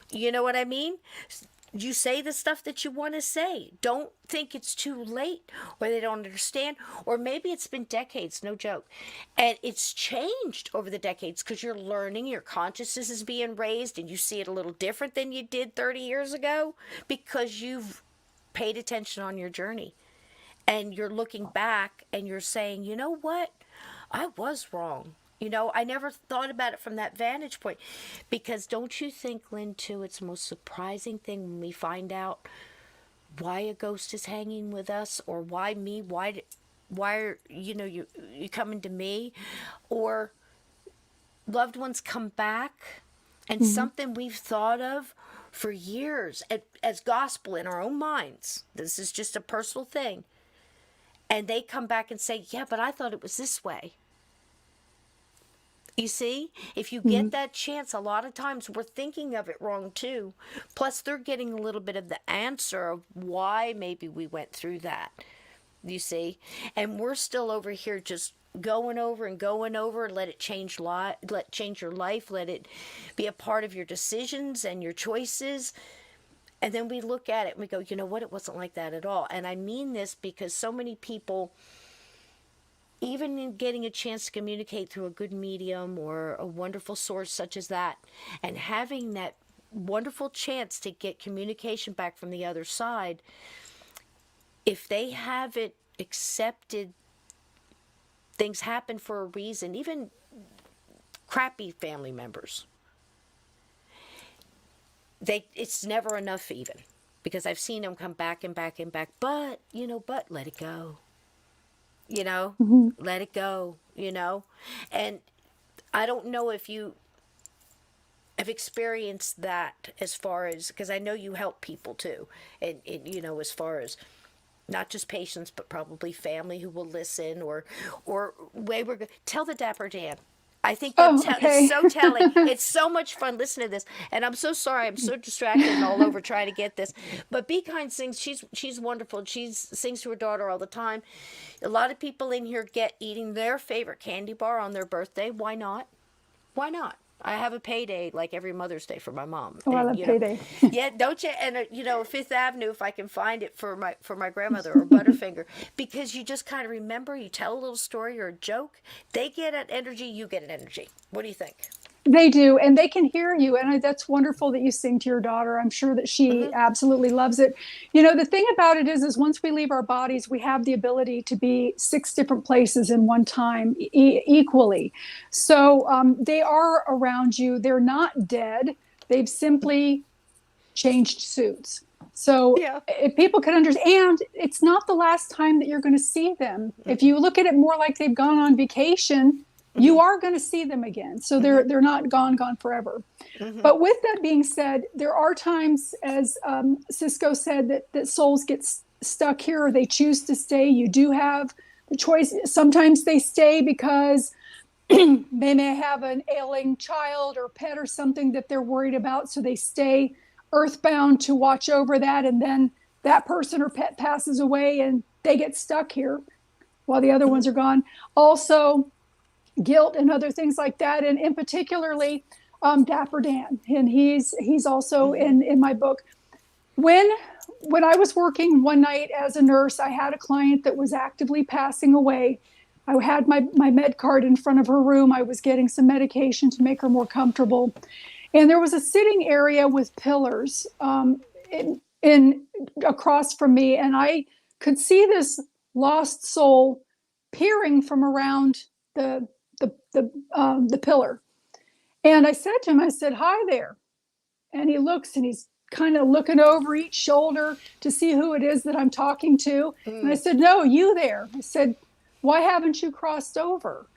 you know what I mean? You say the stuff that you want to say. Don't think it's too late or they don't understand. Or maybe it's been decades, no joke. And it's changed over the decades because you're learning, your consciousness is being raised, and you see it a little different than you did 30 years ago because you've paid attention on your journey. And you're looking back and you're saying, you know what? I was wrong. I never thought about it from that vantage point. Because don't you think, Lynn, too, it's the most surprising thing when we find out why a ghost is hanging with us, or why me? Why are you coming to me, or loved ones come back, and something we've thought of for years as gospel in our own minds. This is just a personal thing. And they come back and say, yeah, but I thought it was this way. You see, if you get that chance, a lot of times we're thinking of it wrong too. Plus, they're getting a little bit of the answer of why maybe we went through that. You see, and we're still over here just going over and going over. Let it change your life. Let it be a part of your decisions and your choices. And then we look at it and we go, you know what? It wasn't like that at all. And I mean this because so many people, even in getting a chance to communicate through a good medium or a wonderful source such as that, and having that wonderful chance to get communication back from the other side, if they haven't accepted things happen for a reason, even crappy family members, it's never enough, even, because I've seen them come back and back and back, but let it go. Let it go, and I don't know if you have experienced that, as far as, because I know you help people too, and as far as not just patients, but probably family who will listen, or tell the Dapper Dan. I think it's so telling. It's so much fun listening to this. And I'm so sorry. I'm so distracted and all over trying to get this. But Be Kind sings. She's wonderful. She sings to her daughter all the time. A lot of people in here get eating their favorite candy bar on their birthday. Why not? Why not? I have a payday like every Mother's Day for my mom. Oh, I love payday. Yeah, don't you? And Fifth Avenue, if I can find it for my grandmother, or Butterfinger, because you just kind of remember. You tell a little story or a joke. They get an energy. You get an energy. What do you think? They do, and they can hear you, and that's wonderful that you sing to your daughter. I'm sure that she absolutely loves it. The thing about it is once we leave our bodies, we have the ability to be 6 different places in one time equally. So they are around you. They're not dead. They've simply changed suits. So if people can understand, it's not the last time that you're going to see them. If you look at it more like they've gone on vacation, you are going to see them again. So they're not gone forever. But with that being said, there are times, as Cisco said, that souls get stuck here, or they choose to stay. You do have the choice. Sometimes they stay because they may have an ailing child or pet or something that they're worried about. So they stay earthbound to watch over that. And then that person or pet passes away and they get stuck here while the other ones are gone. Also, guilt and other things like that, and in particularly Dapper Dan, and he's also in my book. When I was working one night as a nurse, I had a client that was actively passing away. I had my med card in front of her room. I was getting some medication to make her more comfortable. And there was a sitting area with pillars in across from me. And I could see this lost soul peering from around the, the pillar. And I said to him, I said, "Hi there." And he looks and he's kind of looking over each shoulder to see who it is that I'm talking to. And I said, "No, you there." I said, "Why haven't you crossed over?"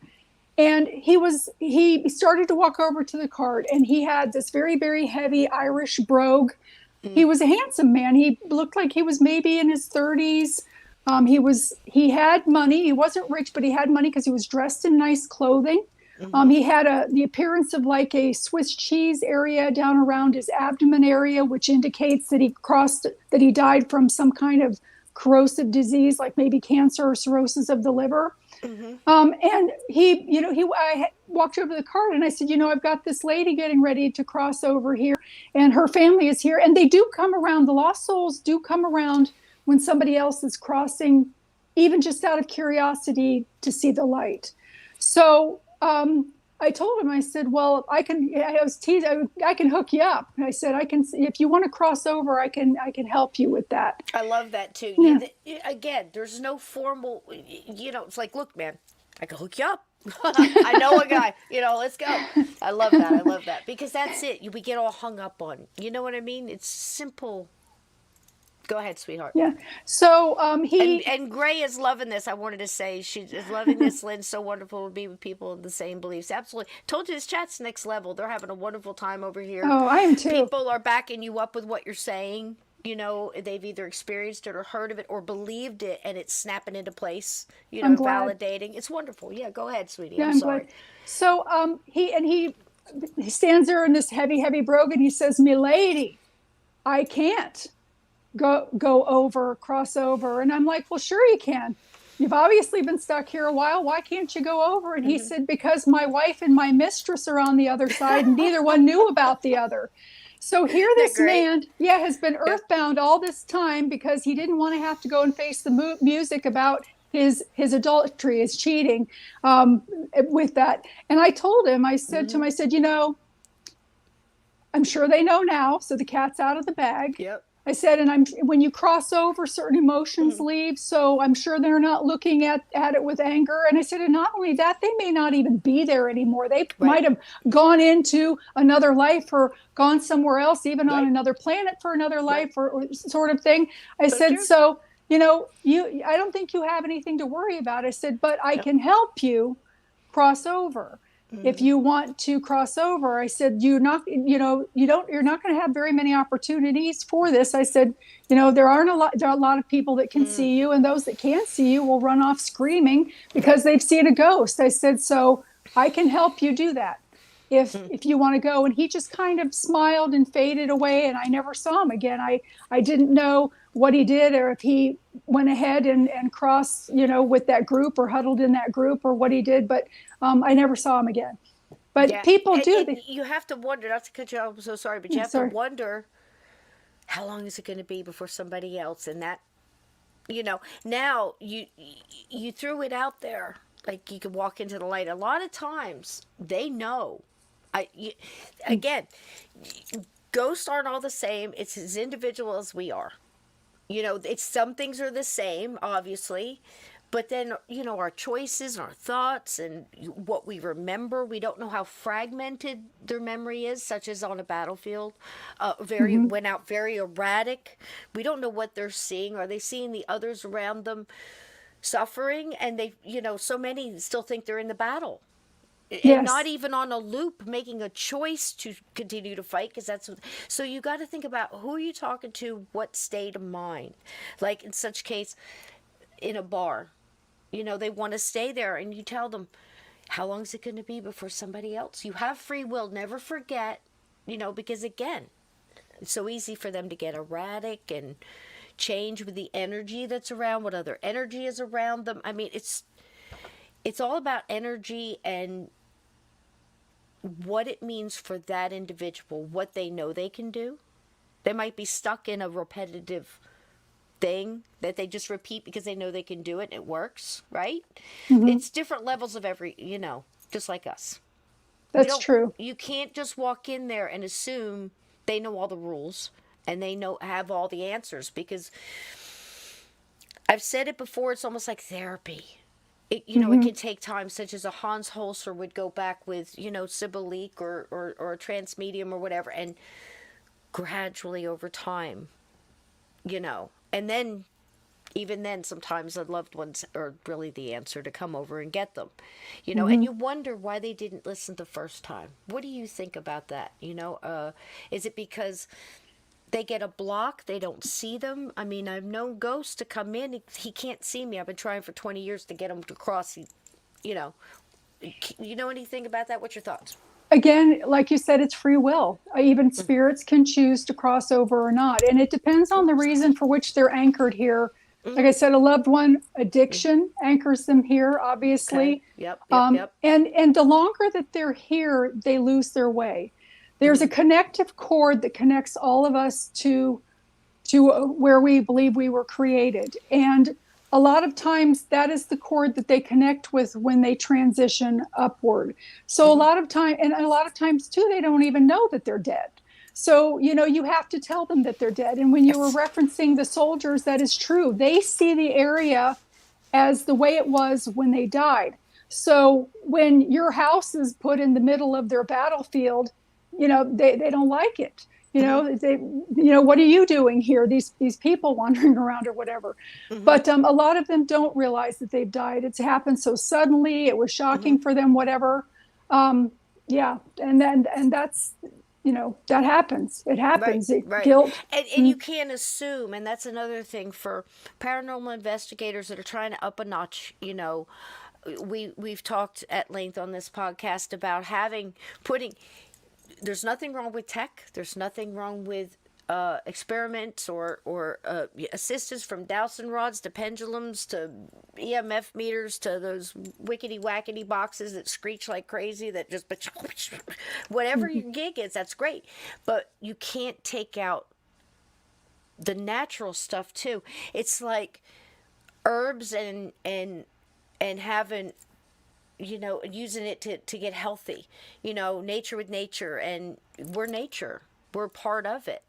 And he started to walk over to the cart, and he had this very, very heavy Irish brogue. He was a handsome man. He looked like he was maybe in his 30s. He had money. He wasn't rich, but he had money because he was dressed in nice clothing. He had the appearance of like a Swiss cheese area down around his abdomen area, which indicates that he died from some kind of corrosive disease, like maybe cancer or cirrhosis of the liver. And I walked over to the cart and I said, "I've got this lady getting ready to cross over here, and her family is here." And they do come around. The lost souls do come around when somebody else is crossing, even just out of curiosity to see the light. So I told him, I said, "Well, I was teasing, I can hook you up." And I said, if you want to cross over, I can help you with that. I love that too. Yeah. Again, there's no formal, it's like, look, man, I can hook you up. I know a guy, let's go. I love that. I love that because that's it. We get all hung up on, you know what I mean? It's simple. Go ahead, sweetheart. Yeah. So and Gray is loving this. I wanted to say she is loving this. Lynn's so wonderful to be with people in the same beliefs. Absolutely. Told you this chat's next level. They're having a wonderful time over here. Oh, I am too. People are backing you up with what you're saying. They've either experienced it or heard of it or believed it, and it's snapping into place. I'm glad. Validating. It's wonderful. Yeah, go ahead, sweetie. Yeah, I'm sorry. glad. So he stands there in this heavy, heavy brogue, and he says, "Me lady, I can't go over, cross over." And I'm like, "Well, sure you can. You've obviously been stuck here a while. Why can't you go over?" And he said, "Because my wife and my mistress are on the other side, and neither one knew about the other." So here this man, has been earthbound all this time because he didn't want to have to go and face the music about his adultery, his cheating with that. And I told him, I said to him, I said, "I'm sure they know now, so the cat's out of the bag." Yep. I said, when you cross over, certain emotions leave, so I'm sure they're not looking at it with anger. And I said, and not only that, they may not even be there anymore. They might have gone into another life or gone somewhere else, even on another planet for another life or sort of thing. I said, so, I don't think you have anything to worry about. I said, but I can help you cross over. If you want to cross over, I said, you're not going to have very many opportunities for this. I said, there are a lot of people that can see you, and those that can't see you will run off screaming because they've seen a ghost. I said, so I can help you do that if you want to go. And he just kind of smiled and faded away, and I never saw him again. I didn't know what he did, or if he went ahead and crossed, with that group or huddled in that group, or what he did, but I never saw him again. But people do. You have to wonder, not to cut you off, I'm so sorry, but you have to wonder, how long is it going to be before somebody else, and that, now you threw it out there, like you could walk into the light. A lot of times they know. Again, ghosts aren't all the same. It's as individual as we are. It's some things are the same, obviously, but then, our choices and our thoughts and what we remember, we don't know how fragmented their memory is, such as on a battlefield, went out very erratic. We don't know what they're seeing. Are they seeing the others around them suffering? And they, so many still think they're in the battle. And not even on a loop, making a choice to continue to fight, because that's what. So you got to think about who are you talking to, what state of mind. Like in such case, in a bar, they want to stay there, and you tell them, how long is it going to be before somebody else? You have free will. Never forget, because again, it's so easy for them to get erratic and change with the energy that's around, what other energy is around them. I mean, it's all about energy and what it means for that individual, what they know they can do. They might be stuck in a repetitive thing that they just repeat because they know they can do it and it works, right? Hmm. It's different levels of every, just like us. We That's don't, true. you can't just walk in there and assume they know all the rules and they have all the answers, because I've said it before, it's almost like therapy. It Hmm. can take time, such as a Hans Holzer would go back with, Sybil Leek or a trance medium or whatever, and gradually over time, and then even then, sometimes the loved ones are really the answer to come over and get them, and Hmm. you wonder why they didn't listen the first time. What do you think about that? Is it because they get a block, they don't see them? I mean, I've known ghosts to come in, he can't see me. I've been trying for 20 years to get him to cross. You know, you know anything about that? What's your thoughts? Again, like you said, it's free will. Even spirits can choose to cross over or not. And it depends on the reason for which they're anchored here. Like I said, a loved one, addiction anchors them here, Okay. obviously. Yep. Yep. Yep. And the longer that they're here, they lose their way. There's a connective cord that connects all of us to where we believe we were created. And a lot of times that is the cord that they connect with when they transition upward. So a lot of times too, they don't even know that they're dead. So, you have to tell them that they're dead. And when you were Yes. referencing the soldiers, that is true. They see the area as the way it was when they died. So when your house is put in the middle of their battlefield, they don't like it. What are you doing here? These people wandering around or whatever. But a lot of them don't realize that they've died. It's happened so suddenly. It was shocking for them. Whatever. Um, yeah, and that's that happens. It Right, happens. right. Guilt. And you can't assume, and that's another thing for paranormal investigators that are trying to up a notch. We've talked at length on this podcast about putting. There's nothing wrong with tech. There's nothing wrong with experiments or assistance, from dowsing rods to pendulums to EMF meters to those wickety wackety boxes that screech like crazy, that just whatever your gig is, that's great. But you can't take out the natural stuff too. It's like herbs and having, using it to get healthy. Nature with nature, and we're part of it.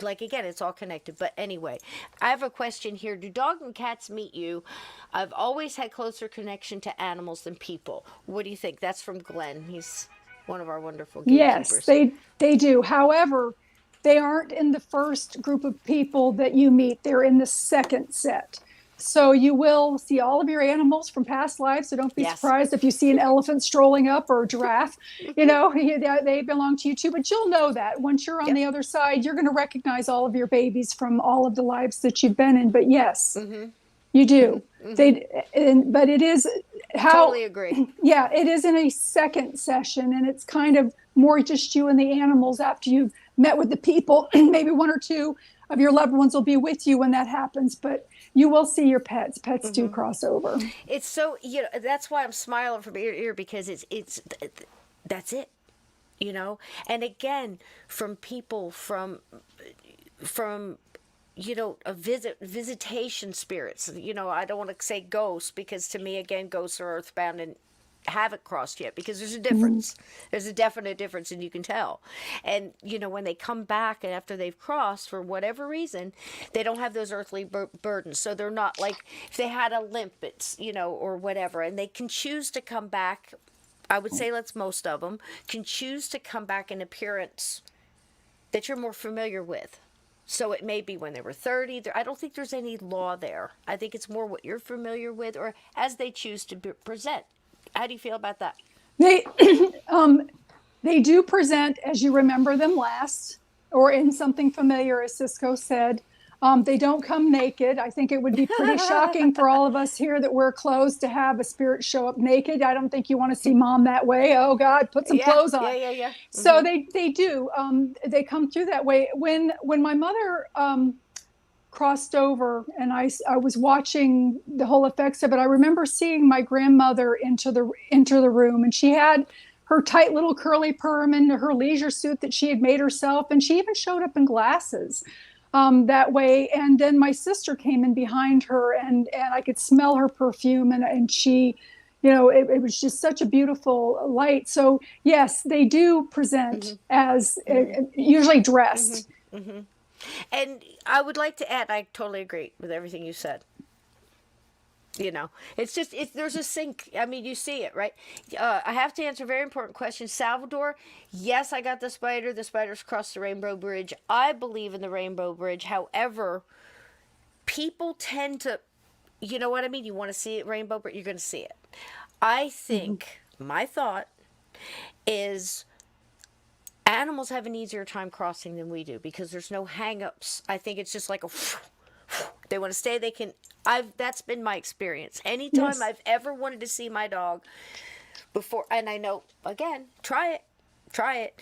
Like, again, it's all connected. But anyway, I have a question here. Do dogs and cats meet you? I've always had closer connection to animals than people. What do you think? That's from Glenn. He's one of our wonderful Yes, gatekeepers. they do. However, they aren't in the first group of people that you meet. They're in the second set. So you will see all of your animals from past lives. So don't be Yes. surprised if you see an elephant strolling up or a giraffe. They belong to you too. But you'll know that once you're on Yep. the other side, you're going to recognize all of your babies from all of the lives that you've been in. But yes, you do. But it is how, Totally agree. yeah, it is in a second session, and it's kind of more just you and the animals after you've met with the people. Maybe one or two of your loved ones will be with you when that happens, but you will see your pets. Pets do cross over. It's so, that's why I'm smiling from ear to ear, because that's it. And again, from people, from visitation spirits. I don't want to say ghosts, because to me, again, ghosts are earthbound and haven't crossed yet, because there's a difference. There's a definite difference, and you can tell. And when they come back and after they've crossed, for whatever reason, they don't have those earthly burdens. So they're not like if they had a limp, it's or whatever, and they can choose to come back. I would say most of them can choose to come back in appearance that you're more familiar with. So it may be when they were 30. I don't think there's any law there. I think it's more what you're familiar with, or as they choose to present. How do you feel about that? They they do present as you remember them last, or in something familiar, as Cisco said. They don't come naked. I think it would be pretty shocking for all of us here that wear clothes to have a spirit show up naked. I don't think you want to see mom that way. Oh God, put some Yeah, clothes on. yeah. So they do. They come through that way. When my mother crossed over and I was watching the whole effects of it, I remember seeing my grandmother enter the room, and she had her tight little curly perm and her leisure suit that she had made herself, and she even showed up in glasses. that way. And then my sister came in behind her, and I could smell her perfume, and she, it was just such a beautiful light. So yes, they do present as usually dressed. And I would like to add, I totally agree with everything you said. It's just there's a sync. I mean, you see it, right? I have to answer a very important question. Salvador, yes, I got the spider. The spiders crossed the Rainbow Bridge. I believe in the Rainbow Bridge. However, people tend to, you know what I mean? You want to see it, Rainbow Bridge, you're going to see it. I think, my thought is, animals have an easier time crossing than we do because there's no hang-ups. I think it's just like they want to stay, they can. That's been my experience. Anytime Yes. I've ever wanted to see my dog before, and I know, again, try it.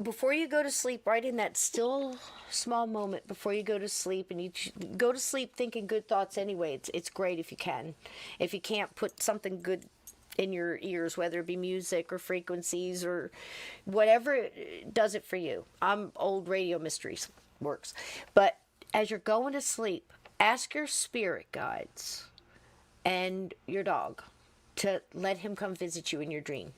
Before you go to sleep, right in that still small moment before you go to sleep, and you go to sleep thinking good thoughts anyway. It's great if you can. If you can't, put something good in your ears, whether it be music or frequencies or whatever does it for you. I'm old radio mysteries works. But as you're going to sleep, ask your spirit guides and your dog to let him come visit you in your dream.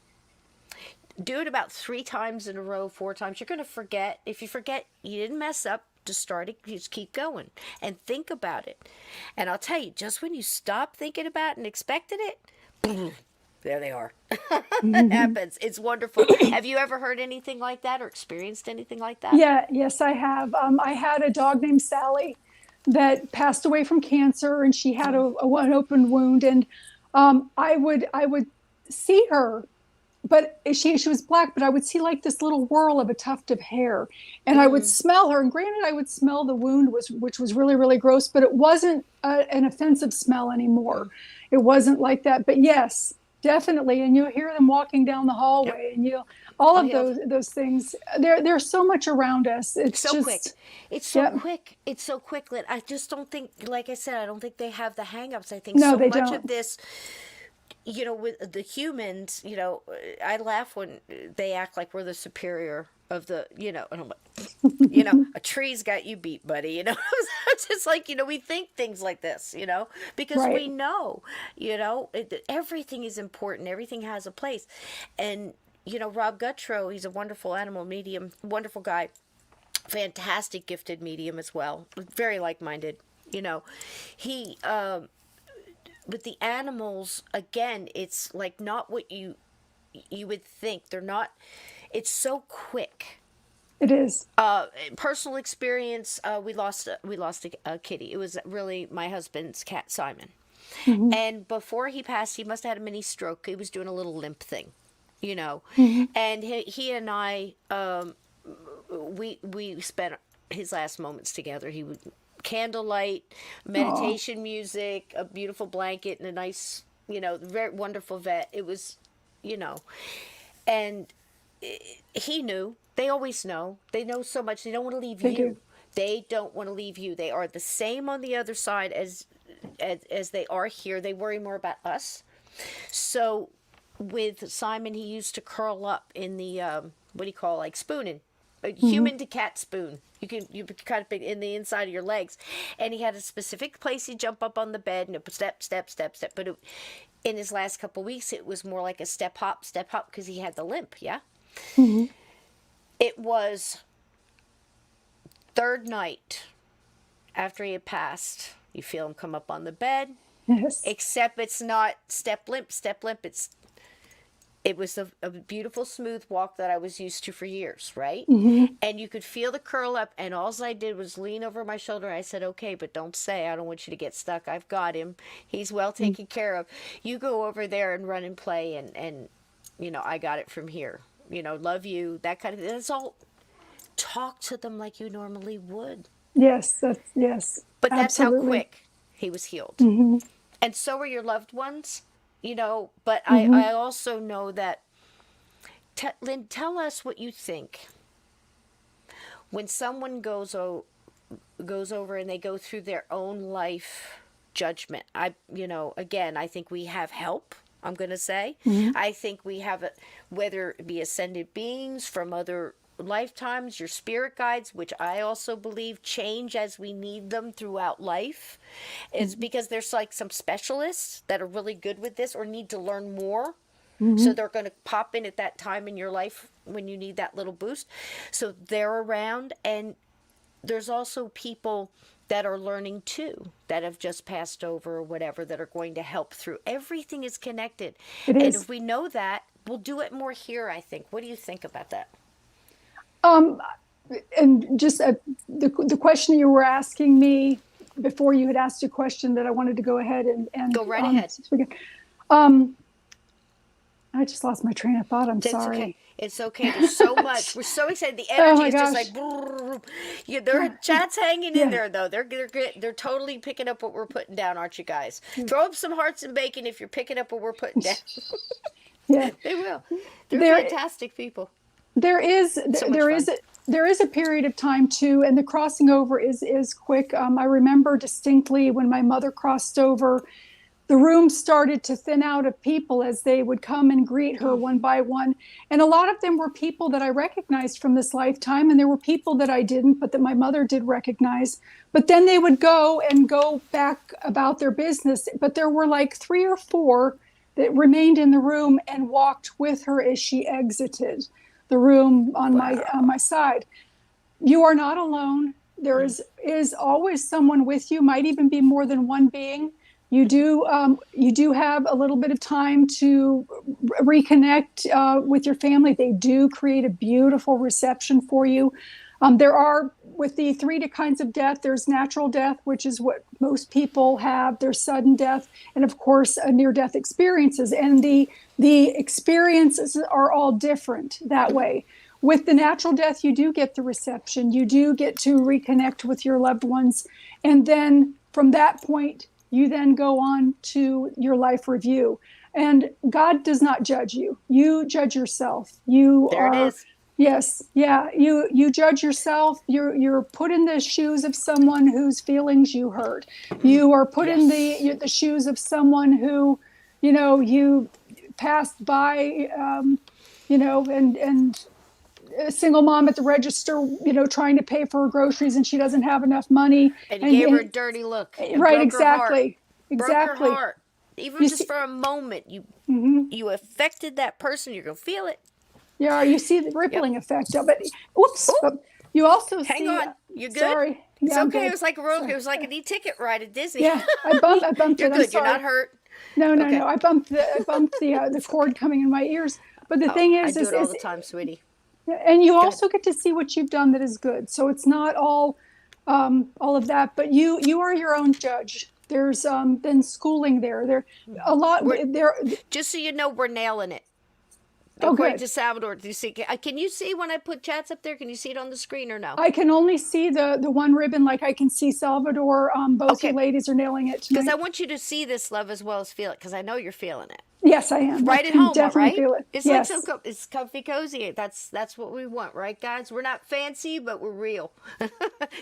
Do it about 3 times in a row, 4 times. You're going to forget. If you forget, you didn't mess up. Just start it. Just keep going and think about it. And I'll tell you, just when you stop thinking about it and expected it, there they are. It happens. It's wonderful. Have you ever heard anything like that or experienced anything like that? Yeah, yes, I have. I had a dog named Sally that passed away from cancer, and she had an open wound. And I would see her, but she was black, but I would see like this little whirl of a tuft of hair, and I would smell her. And granted, I would smell the wound, which was really, really gross, but it wasn't an offensive smell anymore. It wasn't like that. But yes, definitely. And you hear them walking down the hallway, and all of those things. There's so much around us. It's So just quick. It's so quick. It's so quick. I just don't think, like I said, I don't think they have the hang-ups. I think No, so they much don't. of this, with the humans, I laugh when they act like we're the superior of the, and I'm like, a tree's got you beat, buddy. It's just like, we think things like this, because we Right. know, everything is important. Everything has a place. And, Rob Guttrow, he's a wonderful animal medium, wonderful guy, fantastic gifted medium as well, very like-minded. He with the animals, again, it's like not what you would think. They're not. It's so quick. It is. Personal experience. We lost a kitty. It was really my husband's cat, Simon. And before he passed, he must have had a mini stroke. He was doing a little limp thing, and he and I, we spent his last moments together. He would candlelight, meditation music, a beautiful blanket, and a nice, very wonderful vet. It was, and he knew. They always know. They know so much. They don't want to leave They you. do. They don't want to leave you. They are the same on the other side as they are here. They worry more about us. So with Simon, he used to curl up in the what do you call, like spooning, a human to cat spoon. You kind of in the inside of your legs, and he had a specific place he'd jump up on the bed and it would step, step, step, step. But in his last couple of weeks, it was more like a step hop because he had the limp. Yeah. It was third night after he had passed. You feel him come up on the bed. Yes. Except it's not step limp. It was a beautiful smooth walk that I was used to for years, right? And you could feel the curl up, and all I did was lean over my shoulder. I said, okay, but don't say, I don't want you to get stuck. I've got him. He's well taken care of. You go over there and run and play, and I got it from here. Love you, that kind of thing. That's all. Talk to them like you normally would. Yes. Yes. But that's Absolutely. how quick he was healed. And so are your loved ones, But I also know that, Lynn, tell us what you think. When someone goes over and they go through their own life judgment, again, I think we have help. I'm going to say, I think we have whether it be ascended beings from other lifetimes, your spirit guides, which I also believe change as we need them throughout life, is because there's like some specialists that are really good with this or need to learn more. So Hmm. they're going to pop in at that time in your life when you need that little boost. So they're around. And there's also people that are learning too, that have just passed over or whatever, that are going to help through. Everything is connected. It And is. if we know that, we'll do it more here, I think. What do you think about that? Um, and just the question you were asking me before you had asked a question that I wanted to go ahead and Go right ahead. um, I just lost my train of thought. I'm It's okay. sorry. It's okay. There's so much. We're so excited. The Oh energy my is just gosh. like, yeah, their chat's hanging in Yeah. there though. They're totally picking up what we're putting down, aren't you guys? Throw up some hearts and bacon if you're picking up what we're putting down. Yeah. They will. They're There, fantastic people. there is, So much there fun. is, there is a period of time too, and the crossing over is quick. I remember distinctly when my mother crossed over, the room started to thin out of people as they would come and greet her one by one. And a lot of them were people that I recognized from this lifetime, and there were people that I didn't, but that my mother did recognize. But then they would go back about their business. But there were like three or four that remained in the room and walked with her as she exited the room on my Wow. side. You are not alone. There is always someone with you, might even be more than one being. You do have a little bit of time to reconnect with your family. They do create a beautiful reception for you. There are, with the three kinds of death, there's natural death, which is what most people have. There's sudden death, and of course, near-death experiences. And the experiences are all different that way. With the natural death, you do get the reception. You do get to reconnect with your loved ones, and then from that point, you then go on to your life review. And God does not judge you. You judge yourself. You There it are, is. yes, yeah, you judge yourself. You're put in the shoes of someone whose feelings you hurt. You are put in Yes. the shoes of someone who, you passed by, and a single mom at the register, trying to pay for her groceries and she doesn't have enough money. And he And, gave her and a dirty look and right, broke her heart. exactly, Broke her exactly. heart. Even You just see, for a moment, you mhm. you affected that person. You're gonna feel it. Yeah, you see the Yep. rippling effect of it. Oops. Oh, You also hang see, on. You good? sorry. It's Yeah, I'm okay. It good. was like a road. Sorry. It was like an e-ticket ride at Disney. Yeah, I bumped You're it. I'm good. You're not sorry. hurt. No, no, Okay. no. I bumped the It's okay. cord coming in my ears. But the Oh, thing I is, do is, it all is the time, sweetie. and you Go ahead. also get to see what you've done that is good. So it's not all of that, but you are your own judge. There's been schooling there a lot We're there. just so you know, we're nailing it. Oh, According good. to Salvador, do you see? Can you see when I put chats up there? Can you see it on the screen or no? I can only see the one ribbon. Like I can see Salvador. Both you Okay, ladies are nailing it because I tonight. want you to see this love as well as feel it, because I know you're feeling it. Yes, I am. I Right at can home, all definitely right? feel it. It's like Yes. it's comfy cozy. That's what we want, right, guys? We're not fancy, but we're real.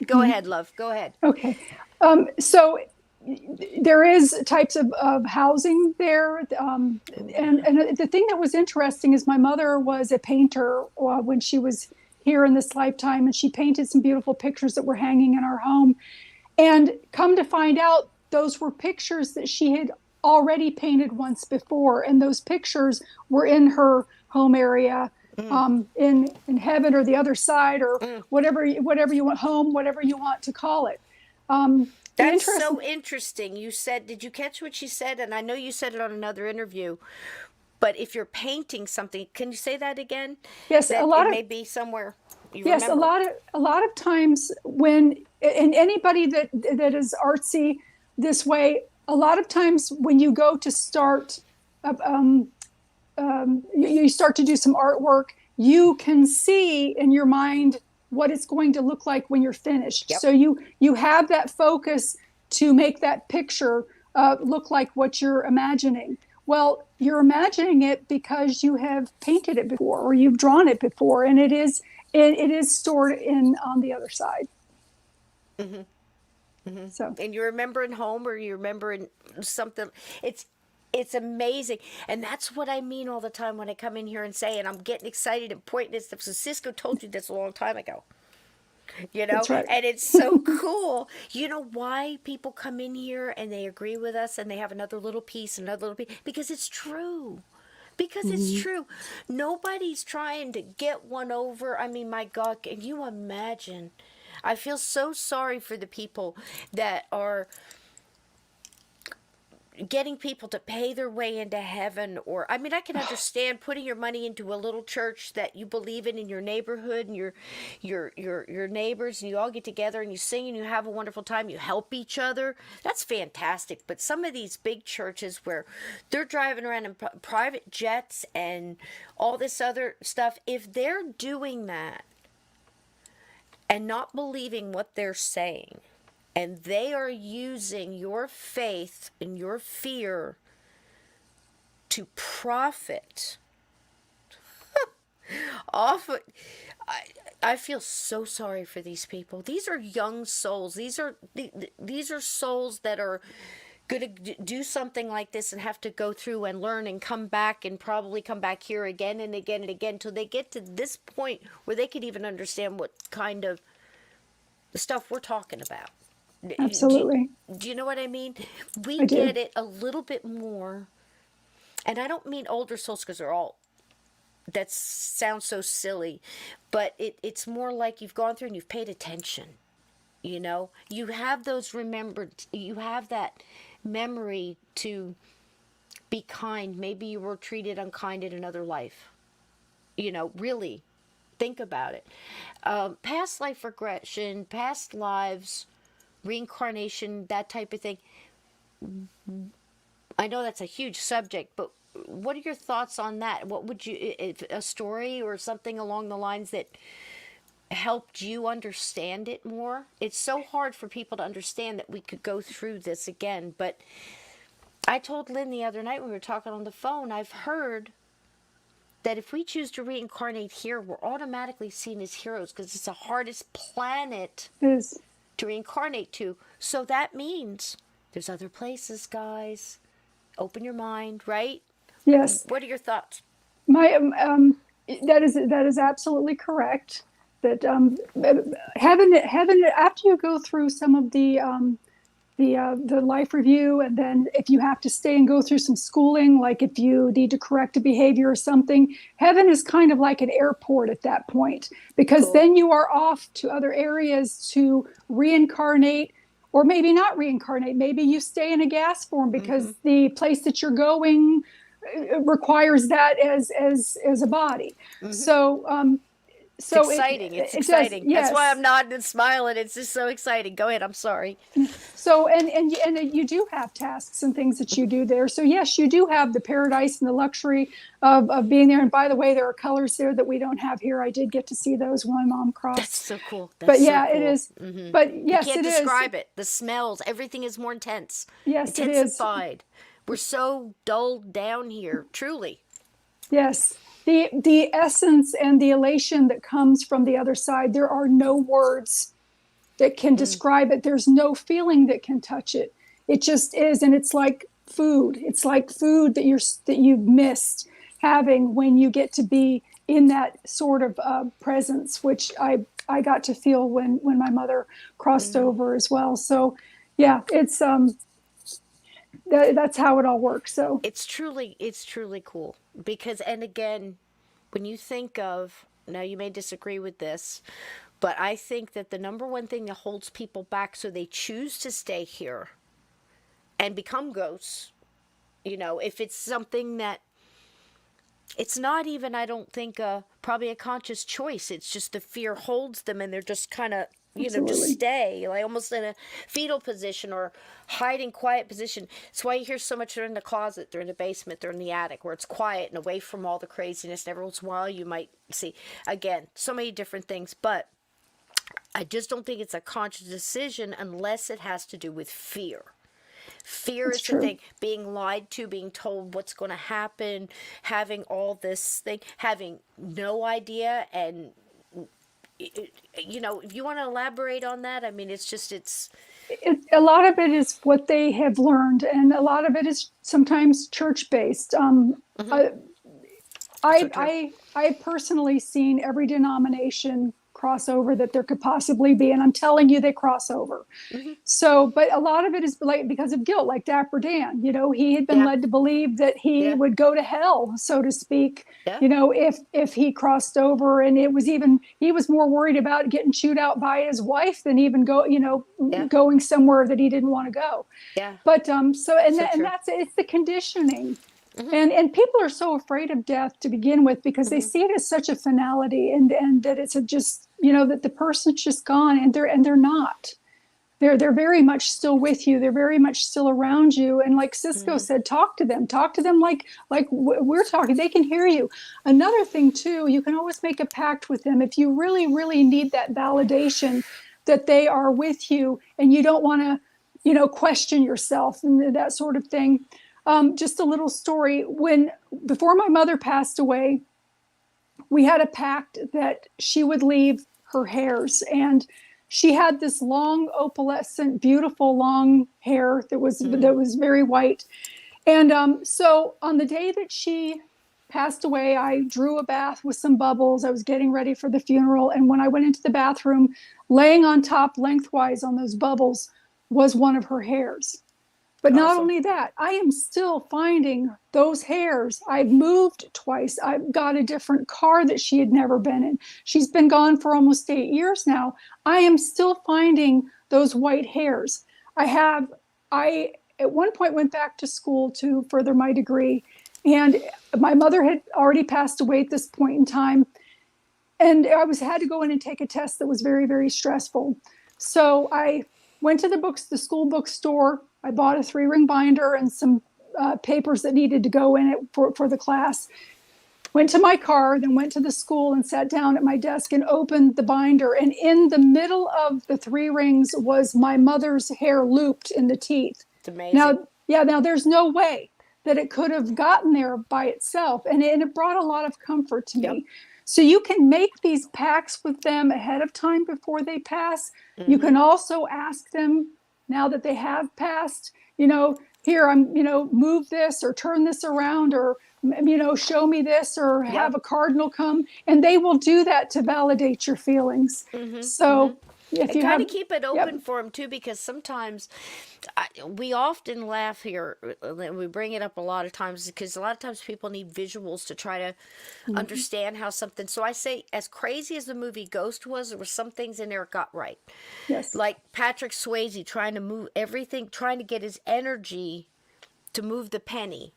Go Mhm. ahead, love. Go ahead. Okay. So there is types of housing there. And the thing that was interesting is my mother was a painter when she was here in this lifetime, and she painted some beautiful pictures that were hanging in our home. And come to find out, those were pictures that she had already painted once before. And those pictures were in her home area, in heaven or the other side, or whatever you want, home, whatever you want to call it. The That's interesting, so interesting. You said, did you catch what she said? And I know you said it on another interview, but if you're painting something, can you say that again? yes, a That lot it of may be somewhere you yes, remember. a lot of times when, and anybody that is artsy this way, a lot of times when you go to start, um, you start to do some artwork, you can see in your mind what it's going to look like when you're finished. Yep. So you have that focus to make that picture look like what you're imagining. Well, you're imagining it because you have painted it before or you've drawn it before, and it is stored in on the other side. So And you remember in home, or you remember in something. It's It's amazing. And that's what I mean all the time when I come in here and say, and I'm getting excited and pointing at stuff. So Cisco told you this a long time ago, That's right. and it's so cool. You know why people come in here and they agree with us and they have another little piece, another little piece? Because it's true. Because it's true. Nobody's trying to get one over. I mean, my God, can you imagine? I feel so sorry for the people that are getting people to pay their way into heaven. Or I mean, I can understand putting your money into a little church that you believe in your neighborhood, and your neighbors, and you all get together and you sing and you have a wonderful time, you help each other. That's fantastic. But some of these big churches where they're driving around in private jets and all this other stuff, if they're doing that and not believing what they're saying, and they are using your faith and your fear to profit off of, I feel so sorry for these people. These are young souls. These are souls that are going to do something like this and have to go through and learn and come back and probably come back here again and again and again till they get to this point where they could even understand what kind of the stuff we're talking about. Absolutely. Do you know what I mean? We I do. get it a little bit more. And I don't mean older souls because they're all, that sounds so silly. But it's more like you've gone through and you've paid attention. You have those remembered, you have that memory to be kind. Maybe you were treated unkind in another life. Really think about it. Past life regression, past lives, reincarnation, that type of thing. I know that's a huge subject, but what are your thoughts on that? What would you, a story or something along the lines that helped you understand it more? It's so hard for people to understand that we could go through this again, but I told Lynn the other night when we were talking on the phone, I've heard that if we choose to reincarnate here, we're automatically seen as heroes because it's the hardest planet Is to reincarnate to. So that means there's other places, guys. Open your mind, right? yes. What are your thoughts? My that is absolutely correct. That heaven after you go through some of the life review, and then if you have to stay and go through some schooling, like if you need to correct a behavior or something, heaven is kind of like an airport at that point, because Cool. then you are off to other areas to reincarnate, or maybe not reincarnate. Maybe you stay in a gas form because the place that you're going requires that as a body. So It's so exciting. It's it does, exciting. That's why yes. I'm nodding and smiling. It's just so exciting. Go ahead. I'm sorry. So and you do have tasks and things that you do there. So yes, you do have the paradise and the luxury of being there. And by the way, there are colors there that we don't have here. I did get to see those when my mom That's crossed. so cool. That's But so yeah, it cool. is. But You yes, can't it is. describe it. The smells, everything is more intense, Yes, it is. intensified. We're so dulled down here, truly. Yes. The essence and the elation that comes from the other side, there are no words that can describe it. There's no feeling that can touch it. It just is, and it's like food. It's like food that you've missed having when you get to be in that sort of presence, which I got to feel when my mother crossed over as well. So yeah, it's that's how it all works. So It's truly cool because, and again, when you think of, now you may disagree with this, but I think that the number one thing that holds people back so they choose to stay here and become ghosts, if it's something that it's not even, I don't think, probably a conscious choice. It's just the fear holds them and they're just kind of, just absolutely. stay, like almost in a fetal position or hiding quiet position. That's why you hear so much they're in the closet, they're in the basement, they're in the attic where it's quiet and away from all the craziness. And every once in a while you might see, again, so many different things. But I just don't think it's a conscious decision unless it has to do with fear. Fear It's is the true. thing. Being lied to, being told what's going to happen, having all this thing, having no idea, and If you want to elaborate on that, I mean, A lot of it is what they have learned, and a lot of it is sometimes church based. Mhm. I, So true. I've personally seen every denomination crossover that there could possibly be, and I'm telling you, they cross over. Hmm. So, but a lot of it is like because of guilt, like Dapper Dan. He had been Yeah. led to believe that he Yeah. would go to hell, so to speak. Yeah. If he crossed over, and he was more worried about getting chewed out by his wife than even Yeah. going somewhere that he didn't want to go. Yeah. But so So and true. that's it's the conditioning. Hmm. And people are so afraid of death to begin with because they Hmm. see it as such a finality, and that it's a just that the person's just gone, and they're not. They're very much still with you. They're very much still around you. And like Cisco Hmm. said, talk to them. Talk to them like we're talking. They can hear you. Another thing too, you can always make a pact with them if you really, really need that validation that they are with you, and you don't want to, question yourself and that sort of thing. Just a little story. When before my mother passed away, we had a pact that she would leave her hairs, and she had this long opalescent beautiful long hair Hmm. that was very white. And so on the day that she passed away, I drew a bath with some bubbles. I was getting ready for the funeral, and when I went into the bathroom, laying on top lengthwise on those bubbles was one of her hairs. But not Awesome. only that, I am still finding those hairs. I've moved twice. I've got a different car that she had never been in. She's been gone for almost 8 years now. I am still finding those white hairs. I at one point went back to school to further my degree, and my mother had already passed away at this point in time. And had to go in and take a test that was very, very stressful. So I went to the school bookstore. I bought a 3-ring binder and some papers that needed to go in it for the class. Went to my car, then went to the school and sat down at my desk and opened the binder. And in the middle of the 3 rings was my mother's hair looped in the teeth. It's amazing. Now there's no way that it could have gotten there by itself. And it brought a lot of comfort to Yep. me. So you can make these pacts with them ahead of time before they pass. You Hmm. can also ask them now that they have passed, here, move this or turn this around, or, show me this, or have Yep. a cardinal come. And they will do that to validate your feelings. Hmm. Hmm. So if And you kind have, of keep it yep. open for them too, because sometimes we often laugh here, and we bring it up a lot of times because a lot of times people need visuals to try to Mhm. understand how something. So I say, as crazy as the movie Ghost was, there were some things in there it got right, Yes. like Patrick Swayze trying to move everything, trying to get his energy to move the penny,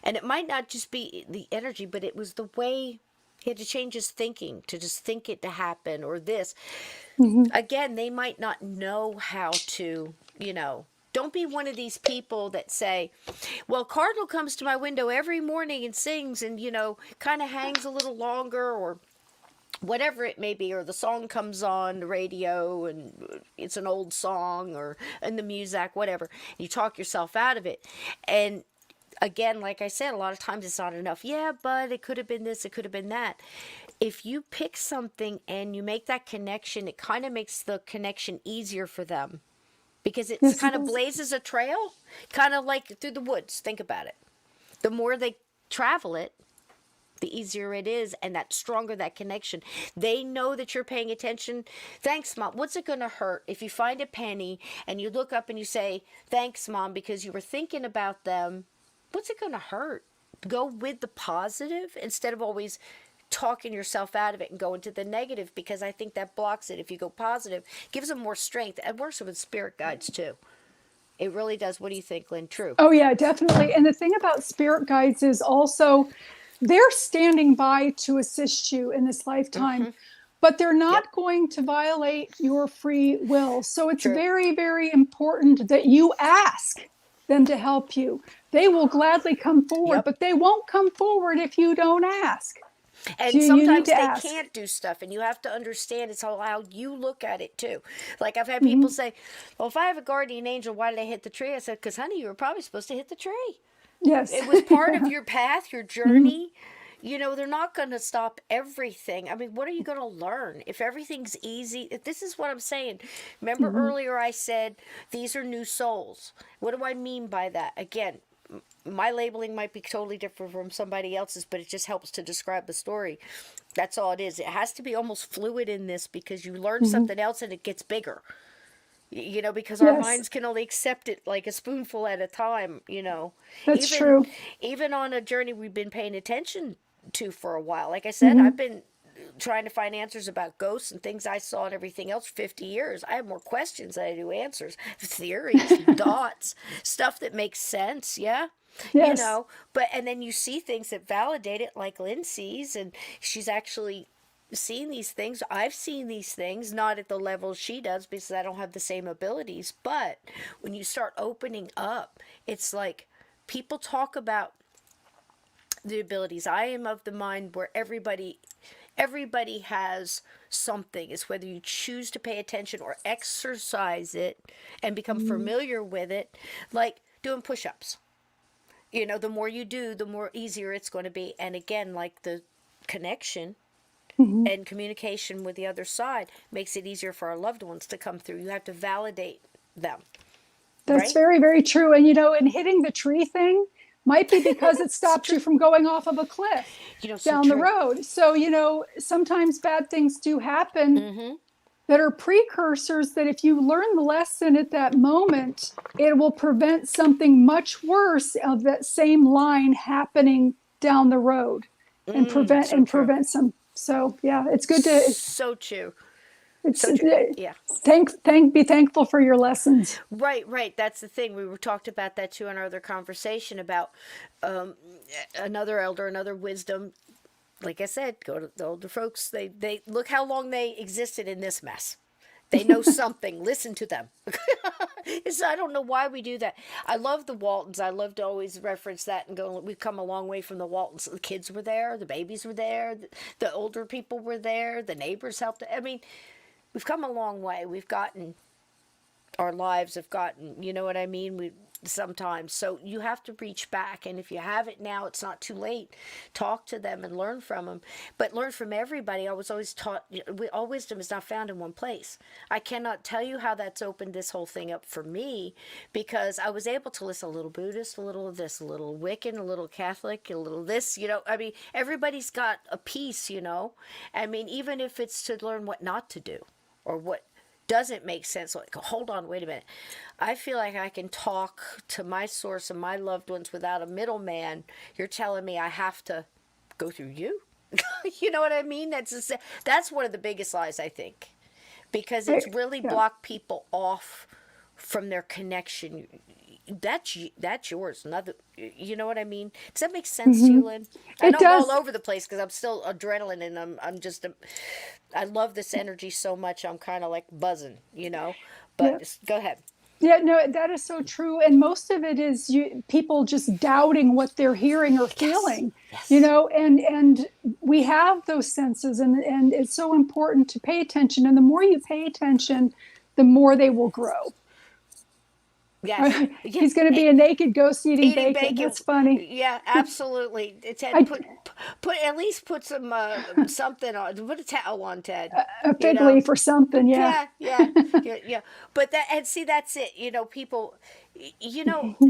and it might not just be the energy, but it was the way. He had to change his thinking to just think it to happen or this. Mhm. Again, they might not know how to, don't be one of these people that say, well, Cardinal comes to my window every morning and sings and, kind of hangs a little longer or whatever it may be, or the song comes on the radio and it's an old song or in the music, whatever. You talk yourself out of it. And again, like I said, a lot of times it's not enough. Yeah, but it could have been this, it could have been that. If you pick something and you make that connection, it kind of makes the connection easier for them because it's Yes, it kind of does. blazes a trail, kind of like through the woods. Think about it. The more they travel it, the easier it is, and that stronger that connection. They know that you're paying attention. Thanks, Mom. What's it going to hurt if you find a penny and you look up and you say, thanks, Mom, because you were thinking about them? What's it going to hurt? Go with the positive instead of always talking yourself out of it and going to the negative, because I think that blocks it. If you go positive, gives them more strength. It works with spirit guides too. It really does. What do you think, Lynn? True. Oh, yeah, definitely. And the thing about spirit guides is also they're standing by to assist you in this lifetime, Mm-hmm. but they're Yep. not going to violate your free will. So it's True. very, very important that you ask them to help you. They will gladly come forward, Yep. but they won't come forward if you don't ask. So And you need sometimes to they ask. can't do stuff, and you have to understand it's how you look at it too. Like I've had people Mhm. say, well, if I have a guardian angel, why did I hit the tree? I said, because honey, you were probably supposed to hit the tree. Yes. It was part of your path, your Mhm. journey. they're not going to stop everything. I mean, what are you going to learn if everything's easy? This is what I'm saying. Remember Mm-hmm. earlier I said these are new souls. What do I mean by that? Again, my labeling might be totally different from somebody else's, but it just helps to describe the story. That's all it is. It has to be almost fluid in this because you learn Mm-hmm. something else and it gets bigger. Because our Yes, minds can only accept it like a spoonful at a time. that's Even true. even on a journey we've been paying attention to for a while. Like I said, Mm-hmm. I've been trying to find answers about ghosts and things I saw and everything else for 50 years. I have more questions than I do answers. Theories, thoughts, stuff that makes sense, yeah? Yes. But and then you see things that validate it like Lynn sees, and she's actually seen these things. I've seen these things, not at the level she does because I don't have the same abilities. But when you start opening up, it's like people talk about the abilities. I am of the mind where everybody has something. It's whether you choose to pay attention or exercise it and become Mm-hmm. familiar with it, like doing push-ups. The more you do, the more easier it's going to be. And again, like the connection Mm-hmm. and communication with the other side makes it easier for our loved ones to come through. You have to validate them, That's right? very, very true. And hitting the tree thing might be because it So stops true. you from going off of a cliff So down the true. road. So, sometimes bad things do happen Mm-hmm. that are precursors that if you learn the lesson at that moment, it will prevent something much worse of that same line happening down the road and prevent So and true. prevent some. So yeah, it's good to So true. it's So true. Yeah. be thankful for your lessons. Right, right. That's the thing. We were talked about that too in our other conversation about um, another elder, another wisdom. Like I said, go to the older folks. They look how long they existed in this mess. They know something. Listen to them. I don't know why we do that. I love the Waltons. I love to always reference that and go, we've come a long way from the Waltons. The kids were there. The babies were there. The older people were there. The neighbors helped. I mean, we've come a long way. Our lives have gotten, you know what I mean? We sometimes. So you have to reach back. And if you have it now, it's not too late. Talk to them and learn from them. But learn from everybody. I was always taught, all wisdom is not found in one place. I cannot tell you how that's opened this whole thing up for me because I was able to listen a little Buddhist, a little of this, a little Wiccan, a little Catholic, a little this, I mean, everybody's got a piece. I mean, even if it's to learn what not to do or what doesn't make sense. Like, hold on, wait a minute. I feel like I can talk to my source and my loved ones without a middleman. You're telling me I have to go through you? You know what I mean? That's one of the biggest lies, I think, because I, it's really yeah. blocked people off from their connection. That's yours. Another, you know what I mean? Does that make sense to Mm-hmm. you, Lynn? I It know I'm all does. over the place because I'm still adrenaline and I'm just I love this energy so much. I'm kind of like buzzing. But Yeah. just go ahead. Yeah, no, that is so true. And most of it is people just doubting what they're hearing or Yes. feeling, Yes. and we have those senses, and it's so important to pay attention. And the more you pay attention, the more they will grow. Yes. Yeah. He's going to be a naked ghost eating Eating bacon. bacon. That's funny. Yeah, absolutely. Ted, I put at least put some something on. Put a towel on, Ted. a You fig know. leaf or something. Yeah. Yeah, yeah, yeah, yeah. But and see, that's it. People.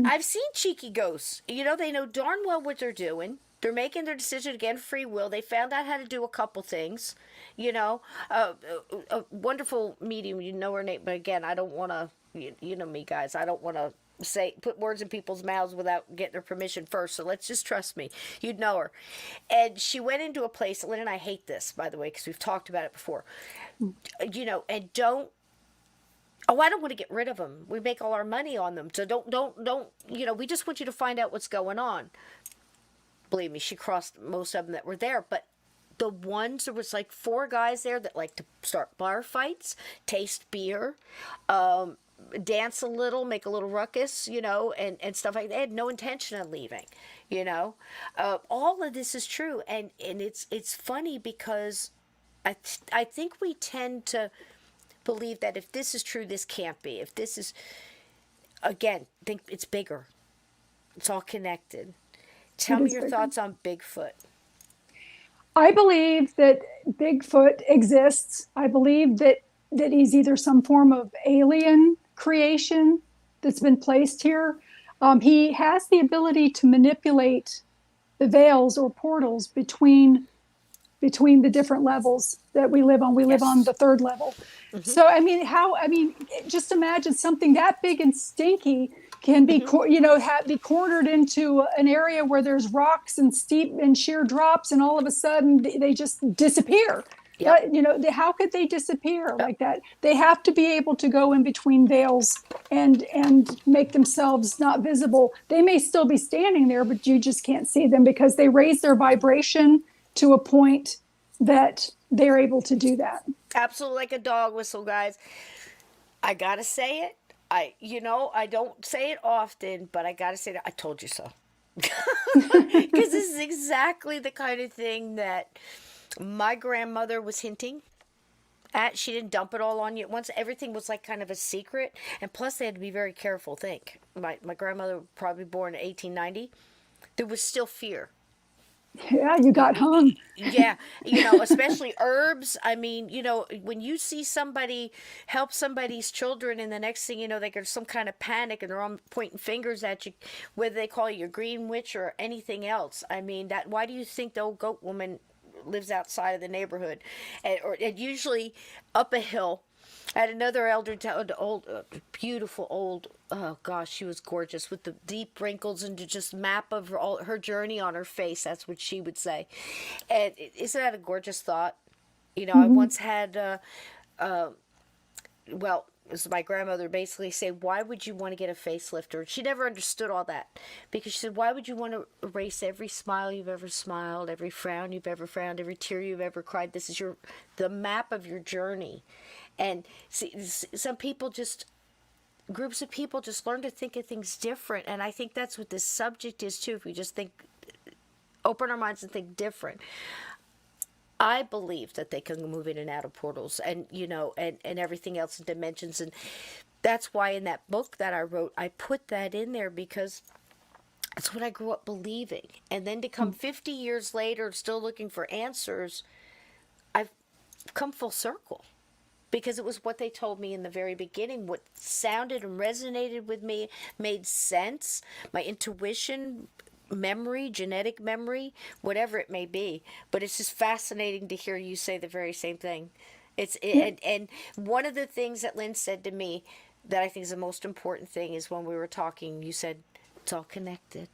I've seen cheeky ghosts. They know darn well what they're doing. They're making their decision again, free will. They found out how to do a couple things. A wonderful medium. You know her name, but again, I don't want to. You know me, guys. I don't want to put words in people's mouths without getting their permission first. So let's just trust me. You'd know her. And she went into a place. Lynn and I hate this, by the way, because we've talked about it before. And don't. Oh, I don't want to get rid of them. We make all our money on them. So don't. We just want you to find out what's going on. Believe me, she crossed most of them that were there, but the ones, there was like 4 guys there that like to start bar fights, taste beer, dance a little, make a little ruckus, and stuff like that. They had no intention of leaving. All of this is true, and it's funny because I think we tend to believe that if this is true, this can't be. If this is, again, think it's bigger. It's all connected. It Tell me is your bigger. thoughts on Bigfoot. I believe that Bigfoot exists. I believe that he's either some form of alien creation that's been placed here. He has the ability to manipulate the veils or portals between the different levels that we live on. We live on Yes. the third level. Mm-hmm. So I mean, just imagine something that big and stinky can be, Mm-hmm. be cornered into an area where there's rocks and steep and sheer drops, and all of a sudden they just disappear. Yep. How could they disappear Yep. like that? They have to be able to go in between veils and make themselves not visible. They may still be standing there, but you just can't see them because they raise their vibration to a point that they're able to do that. Absolutely like a dog whistle, guys. I gotta say it. I don't say it often, but I gotta say that I told you so. Because this is exactly the kind of thing that my grandmother was hinting at. She didn't dump it all on you at once. Everything was like kind of a secret. And plus, they had to be very careful. Think. My grandmother, probably born in 1890, there was still fear. Yeah, you got hung. Yeah, especially herbs. I mean, when you see somebody help somebody's children, and the next thing you know, they get some kind of panic and they're all pointing fingers at you, whether they call you a green witch or anything else. I mean, that. Why do you think the old goat woman lives outside of the neighborhood, and usually up a hill? I had another beautiful old, oh gosh, she was gorgeous with the deep wrinkles and just map of all her journey on her face. That's what she would say. And isn't that a gorgeous thought? I Mm-hmm. once had, well, this is my grandmother basically say, why would you want to get a facelift? Or she never understood all that, because she said, why would you want to erase every smile you've ever smiled, every frown you've ever frowned, every tear you've ever cried? This is the map of your journey. And see, some people groups of people just learn to think of things different. And I think that's what this subject is too. If we just open our minds and think different. I believe that they can move in and out of portals and, and everything else in dimensions. And that's why in that book that I wrote, I put that in there, because it's what I grew up believing. And then to come 50 years later, still looking for answers, I've come full circle. Because it was what they told me in the very beginning, what sounded and resonated with me, made sense. My intuition, memory, genetic memory, whatever it may be. But it's just fascinating to hear you say the very same thing. And one of the things that Lynn said to me that I think is the most important thing is when we were talking, you said, it's all connected.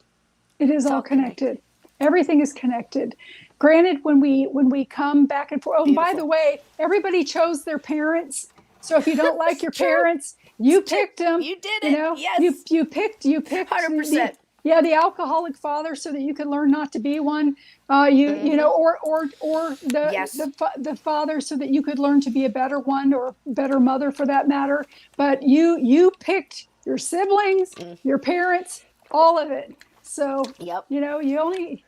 It is It's all all connected. connected. Everything is connected. Granted, when we come back and forth. Oh, and by the Beautiful. way, everybody chose their parents. So if you don't like It's your true. parents, It's you true. picked them. You did You it. know, you Yes. you picked the 100%. yeah, the alcoholic father so that you could learn not to be one. Or Yes. the father so that you could learn to be a better one, or better mother for that matter. But you picked your siblings, your parents, all of it. So Yep. you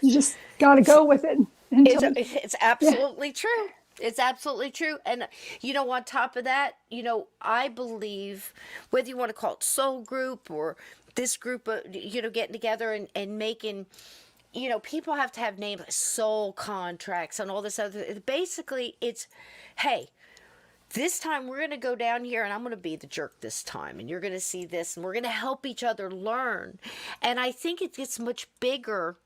just got to go with it It's until it's yeah. absolutely true. It's absolutely true. And on top of that, I believe, whether you want to call it soul group or this group of getting together and making, people have to have names like soul contracts and all this other. Basically, it's, hey, this time we're going to go down here and I'm going to be the jerk this time, and you're going to see this, and we're going to help each other learn. And I think it gets much bigger,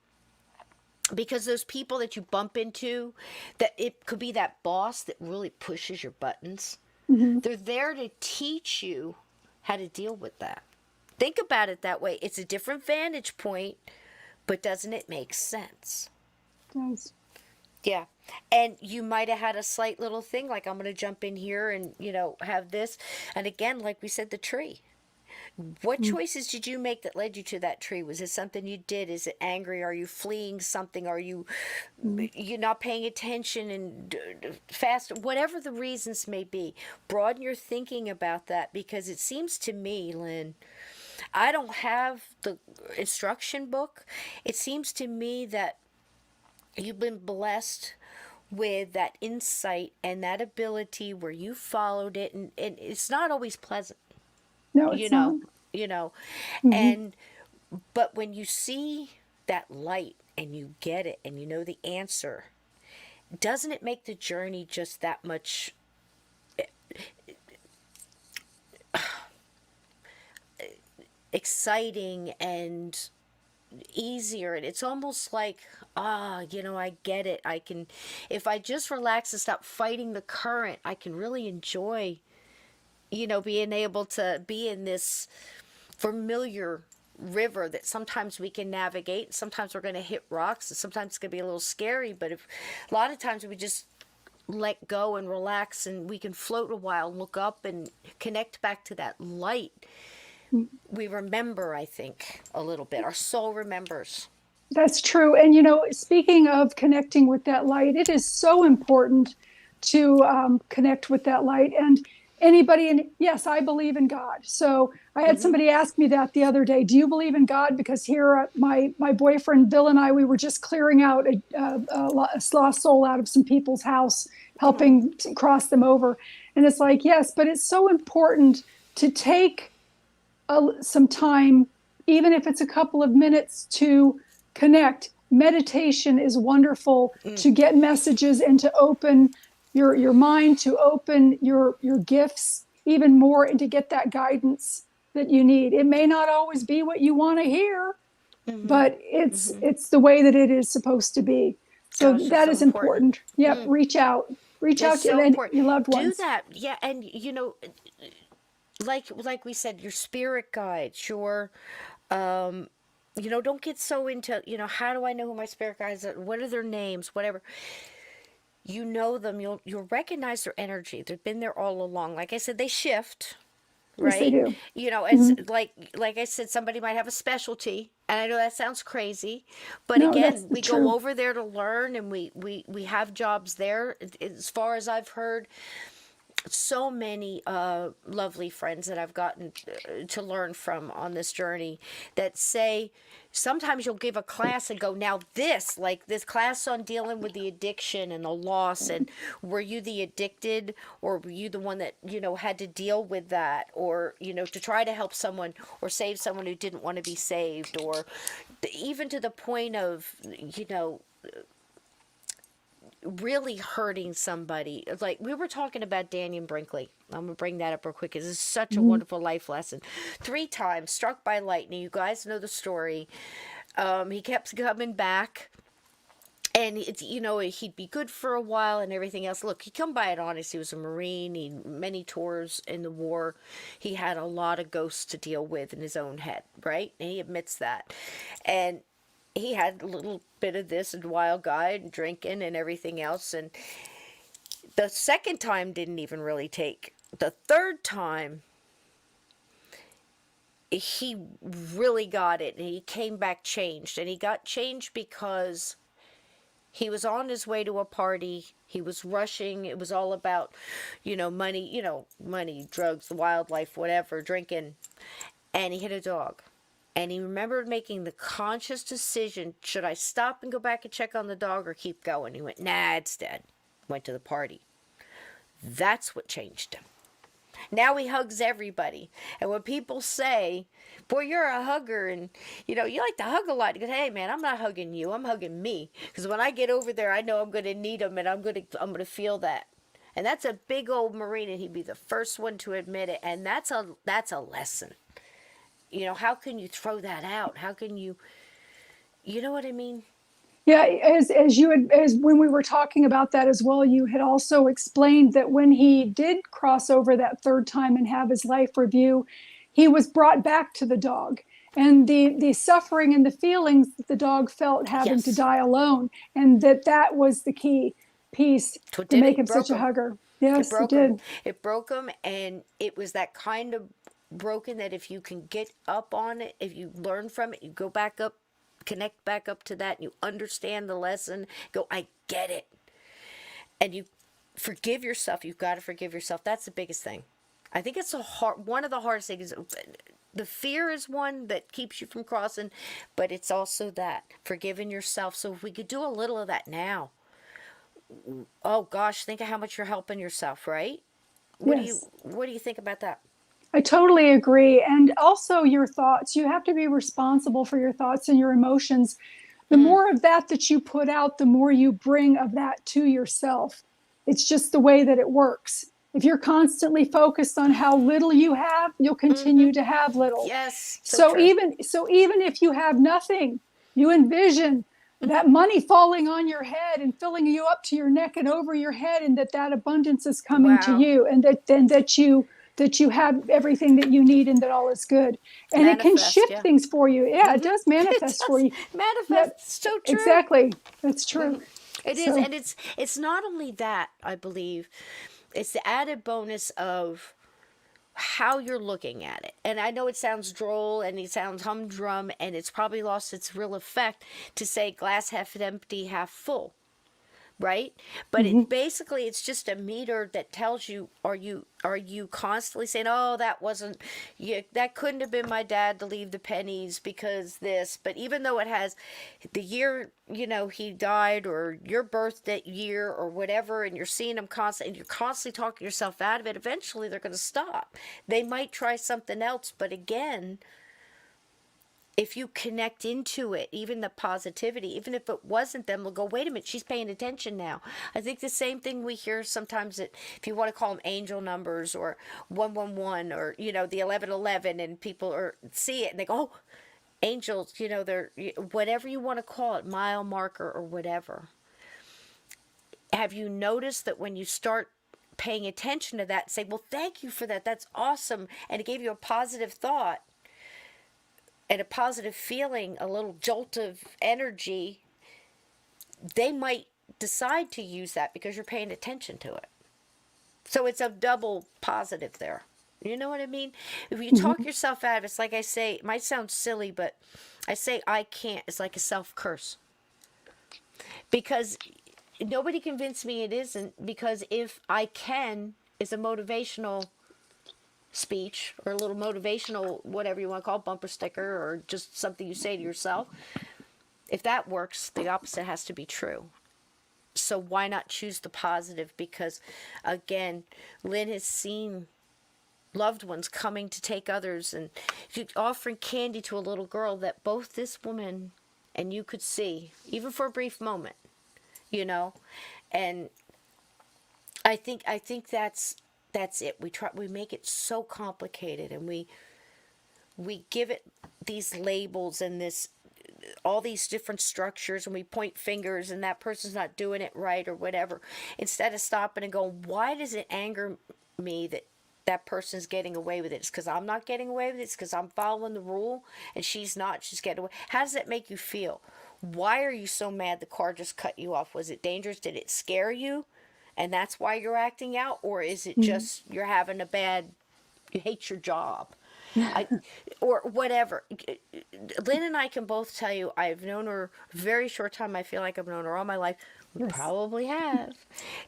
because those people that you bump into, that it could be that boss that really pushes your buttons. Mm-hmm. They're there to teach you how to deal with that. Think about it that way. It's a different vantage point, but doesn't it make sense? Does. Yeah. And you might have had a slight little thing like, I'm going to jump in here and, have this. And again, like we said, the tree. What choices did you make that led you to that tree? Was it something you did? Is it angry? Are you fleeing something? Are you not paying attention and fast? Whatever the reasons may be, broaden your thinking about that, because it seems to me, Lynn, I don't have the instruction book. It seems to me that you've been blessed with that insight and that ability where you followed it, and it's not always pleasant. No, you it's not. know, you know, Mm-hmm. and but when you see that light and you get it and you know the answer, doesn't it make the journey just that much exciting and easier? And it's almost like, I get it. I can, if I just relax and stop fighting the current, I can really enjoy, being able to be in this familiar river that sometimes we can navigate. Sometimes we're going to hit rocks, and sometimes it's going to be a little scary. But if a lot of times we just let go and relax, and we can float a while, look up, and connect back to that light. We remember, I think, a little bit. Our soul remembers. That's true. And, speaking of connecting with that light, it is so important to connect with that light. And anybody, and yes, I believe in God. So I had somebody ask me that the other day. Do you believe in God? Because here, my boyfriend Bill and I, we were just clearing out a lost soul out of some people's house, helping to cross them over. And it's like, yes, but it's so important to take some time, even if it's a couple of minutes, to connect. Meditation is wonderful to get messages and to open your mind, to open your gifts even more, and to get that guidance that you need. It may not always be what you want to hear, but it's the way that it is supposed to be. So Gosh, that so is important. Yep, reach out It's to so important. your loved Do ones. that, yeah, and like we said, your spirit guides, don't get so into, how do I know who my spirit guides are? What are their names? Whatever. You know them, you'll recognize their energy. They've been there all along. Like I said, they shift, Yes, they right? do. It's like I said, somebody might have a specialty, and I know that sounds crazy, but No, that's again, we go true. over there to learn, and we have jobs there. As far as I've heard, so many lovely friends that I've gotten to learn from on this journey that say sometimes you'll give a class and go, now like this class on dealing with the addiction and the loss, and were you the addicted, or were you the one that had to deal with that, or to try to help someone or save someone who didn't want to be saved, or even to the point of really hurting somebody. Like we were talking about Daniel Brinkley. I'm gonna bring that up real quick because it's such a wonderful life lesson. 3 times struck by lightning. You guys know the story. He kept coming back, and it's he'd be good for a while and everything else. Look, he come by it honest. He was a Marine. He many tours in the war. He had a lot of ghosts to deal with in his own head, right? And he admits that, and he had a little bit of this and wild guy and drinking and everything else. And the second time didn't even really take. The third time, he really got it, and he came back changed. And he got changed because he was on his way to a party. He was rushing. It was all about, money, drugs, the wildlife, whatever, drinking. And he hit a dog. And he remembered making the conscious decision, should I stop and go back and check on the dog or keep going? He went, nah, it's dead. Went to the party. That's what changed him. Now he hugs everybody. And when people say, boy, you're a hugger, and you like to hug a lot, he goes, hey man, I'm not hugging you, I'm hugging me. Because when I get over there, I know I'm going to need him, and I'm going to feel that. And that's a big old Marine, and he'd be the first one to admit it. And that's a lesson. How can you throw that out? How can you know what I mean? Yeah, as when we were talking about that as well, you had also explained that when he did cross over that third time and have his life review, he was brought back to the dog, and the suffering and the feelings that the dog felt having to Yes. die alone, and that was the key piece What to did make it? him such Broke a him. hugger. It Yes, it broke him. did. It broke him, and it was that kind of broken that if you can get up on it, if you learn from it, you go back up, connect back up to that, and you understand the lesson, go, I get it. And you forgive yourself. You've got to forgive yourself. That's the biggest thing. I think it's one of the hardest things. The fear is one that keeps you from crossing, but it's also that forgiving yourself. So if we could do a little of that now, oh gosh, think of how much you're helping yourself, right? Yes. What do you think about that? I totally agree. And also your thoughts. You have to be responsible for your thoughts and your emotions. The more of that you put out, the more you bring of that to yourself. It's just the way that it works. If you're constantly focused on how little you have, you'll continue to have little. Yes, so So true. even if you have nothing, you envision that money falling on your head and filling you up to your neck and over your head, and that abundance is coming to Wow. you, and that you have everything that you need, and that all is good. And it can Manifest, shift yeah. things for you. Yeah, it does It manifest for does you. manifest. Yep, So true. exactly. That's true. It is, So and it's not only that, I believe. It's the added bonus of how you're looking at it. And I know it sounds droll and it sounds humdrum, and it's probably lost its real effect to say glass half empty, half full, right? But mhm. it basically, it's just a meter that tells you, are you constantly saying, oh, that wasn't, yeah, that couldn't have been my dad to leave the pennies because this. But even though it has the year, he died, or your birthday year or whatever, and you're seeing them constantly, and you're constantly talking yourself out of it, eventually they're going to stop. They might try something else, but again, if you connect into it, even the positivity, even if it wasn't them, they'll go, wait a minute, she's paying attention now. I think the same thing we hear sometimes, that if you want to call them angel numbers, or 111, or, the 1111, and people see it and they go, oh, angels, they're whatever you want to call it, mile marker or whatever. Have you noticed that when you start paying attention to that, say, well, thank you for that, that's awesome, and it gave you a positive thought and a positive feeling, a little jolt of energy, they might decide to use that because you're paying attention to it. So it's a double positive there. You know what I mean? If you talk yourself out of it, it's like I say, it might sound silly, but I say I can't. It's like a self curse. Because nobody convinced me it isn't, because if I can is a motivational speech, or a little motivational, whatever you want to call it, bumper sticker, or just something you say to yourself. If that works, the opposite has to be true. So why not choose the positive? Because again, Lynn has seen loved ones coming to take others, and offering candy to a little girl that both this woman and you could see, even for a brief moment, and I think that's it. We make it so complicated, and we give it these labels and this all these different structures, and we point fingers, and that person's not doing it right or whatever, instead of stopping and going, why does it anger me that person's getting away with it? It's because I'm not getting away with it. It's because I'm following the rule and she's not. She's getting away. How does that make you feel? Why are you so mad the car just cut you off? Was it dangerous? Did it scare you? And that's why you're acting out? Or is it just you're having you hate your job? Or whatever. Lynn and I can both tell you, I've known her a very short time. I feel like I've known her all my life. We Yes. probably have.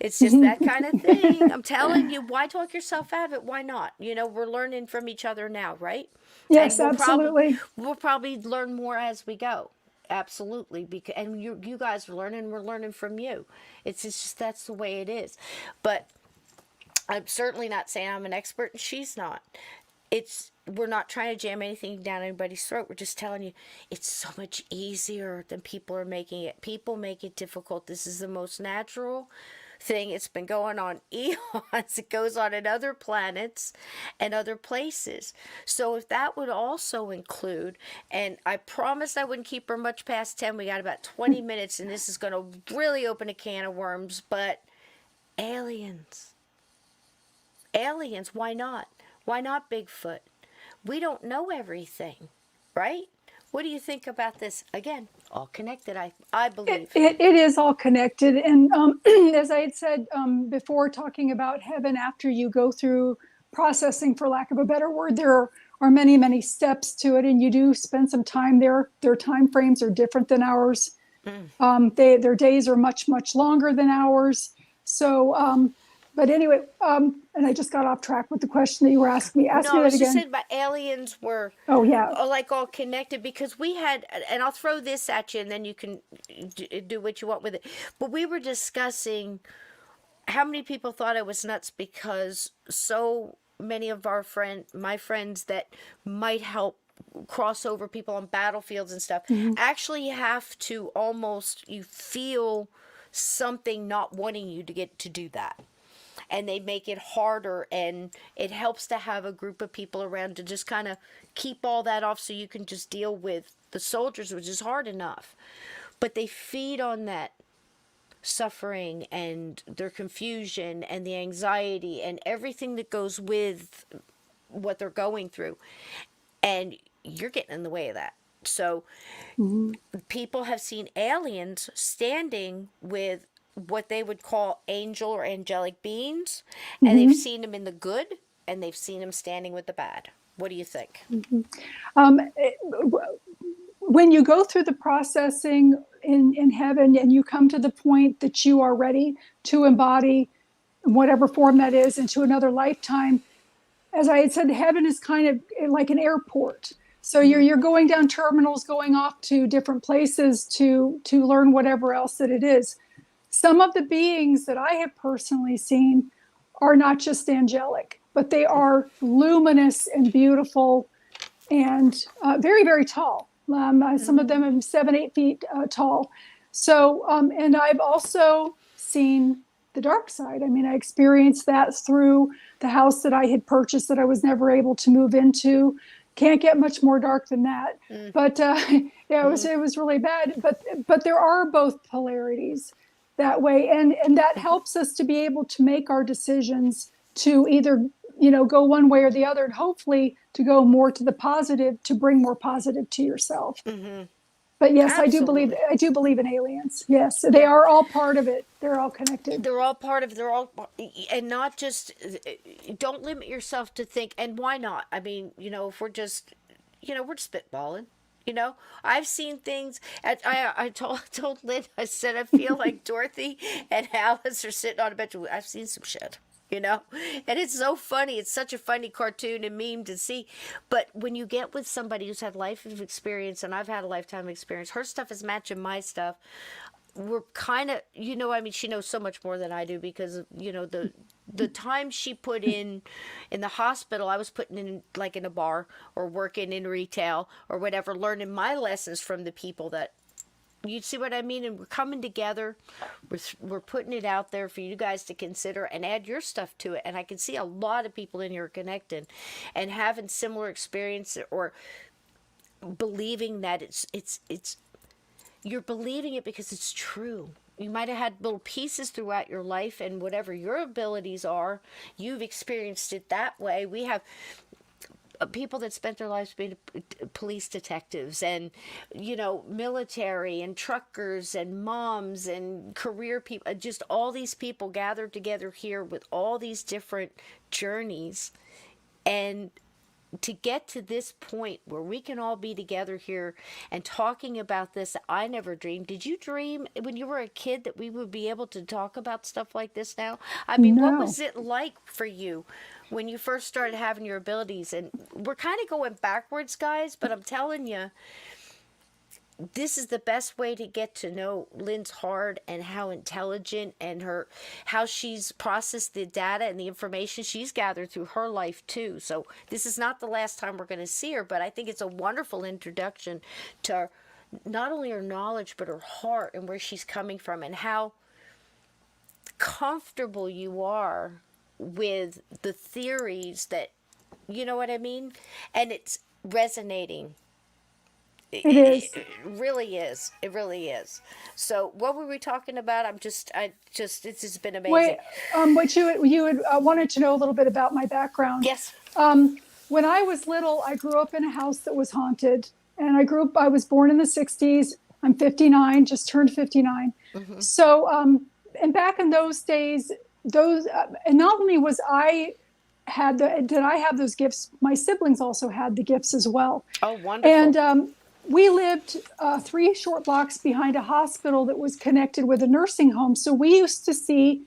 It's just that kind of thing. I'm telling you, why talk yourself out of it? Why not? We're learning from each other now, right? And Yes, absolutely. we'll probably learn more as we go. Absolutely, because and you guys are learning. We're learning from you. It's just that's the way it is. But I'm certainly not saying I'm an expert, and she's not. We're not trying to jam anything down anybody's throat. We're just telling you it's so much easier than people are making it. People make it difficult. This is the most natural thing. It's been going on eons. It goes on in other planets and other places. So if that would also include, and I promised I wouldn't keep her much past 10. We got about 20 minutes, and this is going to really open a can of worms, but aliens. Aliens, why not? Why not Bigfoot? We don't know everything, right? What do you think about this? Again, all connected, I believe. It is all connected. And as I had said before, talking about heaven, after you go through processing, for lack of a better word, there are many, many steps to it. And you do spend some time there. Their time frames are different than ours. Their days are much, much longer than ours. So, but anyway, and I just got off track with the question that you were asking me. Ask No, me I that was just again. saying about aliens were Oh, yeah. like all connected, because we had, and I'll throw this at you and then you can do what you want with it. But we were discussing how many people thought I was nuts because so many of my friends that might help crossover people on battlefields and stuff, actually have to almost, you feel something not wanting you to get to do that. And they make it harder, and it helps to have a group of people around to just kind of keep all that off so you can just deal with the soldiers, which is hard enough. But they feed on that suffering and their confusion and the anxiety and everything that goes with what they're going through. And you're getting in the way of that. So people have seen aliens standing with what they would call angel or angelic beings, and they've seen them in the good, and they've seen them standing with the bad. What do you think? Um, when you go through the processing in heaven and you come to the point that you are ready to embody whatever form that is into another lifetime, as I had said, heaven is kind of like an airport. So you're going down terminals, going off to different places to learn whatever else that it is. Some of the beings that I have personally seen are not just angelic, but they are luminous and beautiful and very, very tall. Some of them are 7, 8 feet tall. So, and I've also seen the dark side. I mean, I experienced that through the house that I had purchased that I was never able to move into. Can't get much more dark than that. But yeah, it was really bad. But there are both polarities that way, and that helps us to be able to make our decisions to either go one way or the other, and hopefully to go more to the positive, to bring more positive to yourself. But yes, Absolutely. I do believe in aliens. Yes, they are all part of it. They're all connected. They're all part of, they're all, and not just, don't limit yourself to think, and why not? I mean, if we're just, we're just spitballing. I've seen things. I told Lynn, I said, I feel like Dorothy and Alice are sitting on a bench. I've seen some shit, and it's so funny. It's such a funny cartoon and meme to see. But when you get with somebody who's had life of experience, and I've had a lifetime experience, her stuff is matching my stuff. We're kind of, she knows so much more than I do because of, the time she put in the hospital, I was putting in like in a bar or working in retail or whatever, learning my lessons from the people that, you see what I mean? And we're coming together, we're putting it out there for you guys to consider and add your stuff to it. And I can see a lot of people in here connecting and having similar experience, or believing that it's you're believing it because it's true. You might have had little pieces throughout your life, and whatever your abilities are, you've experienced it that way. We have people that spent their lives being police detectives and, military and truckers and moms and career people, just all these people gathered together here with all these different journeys. And to get to this point where we can all be together here and talking about this, I never dreamed. Did you dream when you were a kid that we would be able to talk about stuff like this now? I mean, what was it like for you when you first started having your abilities? And we're kind of going backwards, guys, but I'm telling you, this is the best way to get to know Lynn's heart and how intelligent and how she's processed the data and the information she's gathered through her life too. So this is not the last time we're going to see her, but I think it's a wonderful introduction to not only her knowledge, but her heart and where she's coming from and how comfortable you are with the theories that, you know what I mean? And it's resonating. It is. It really is. It really is. So, what were we talking about? This has been amazing. Wait, what you had wanted to know a little bit about my background. Yes. When I was little, I grew up in a house that was haunted, and I was born in the 60s. I'm 59, just turned 59. So, and back in those days, and not only was did I have those gifts, my siblings also had the gifts as well. Oh, wonderful. And we lived 3 short blocks behind a hospital that was connected with a nursing home. So we used to see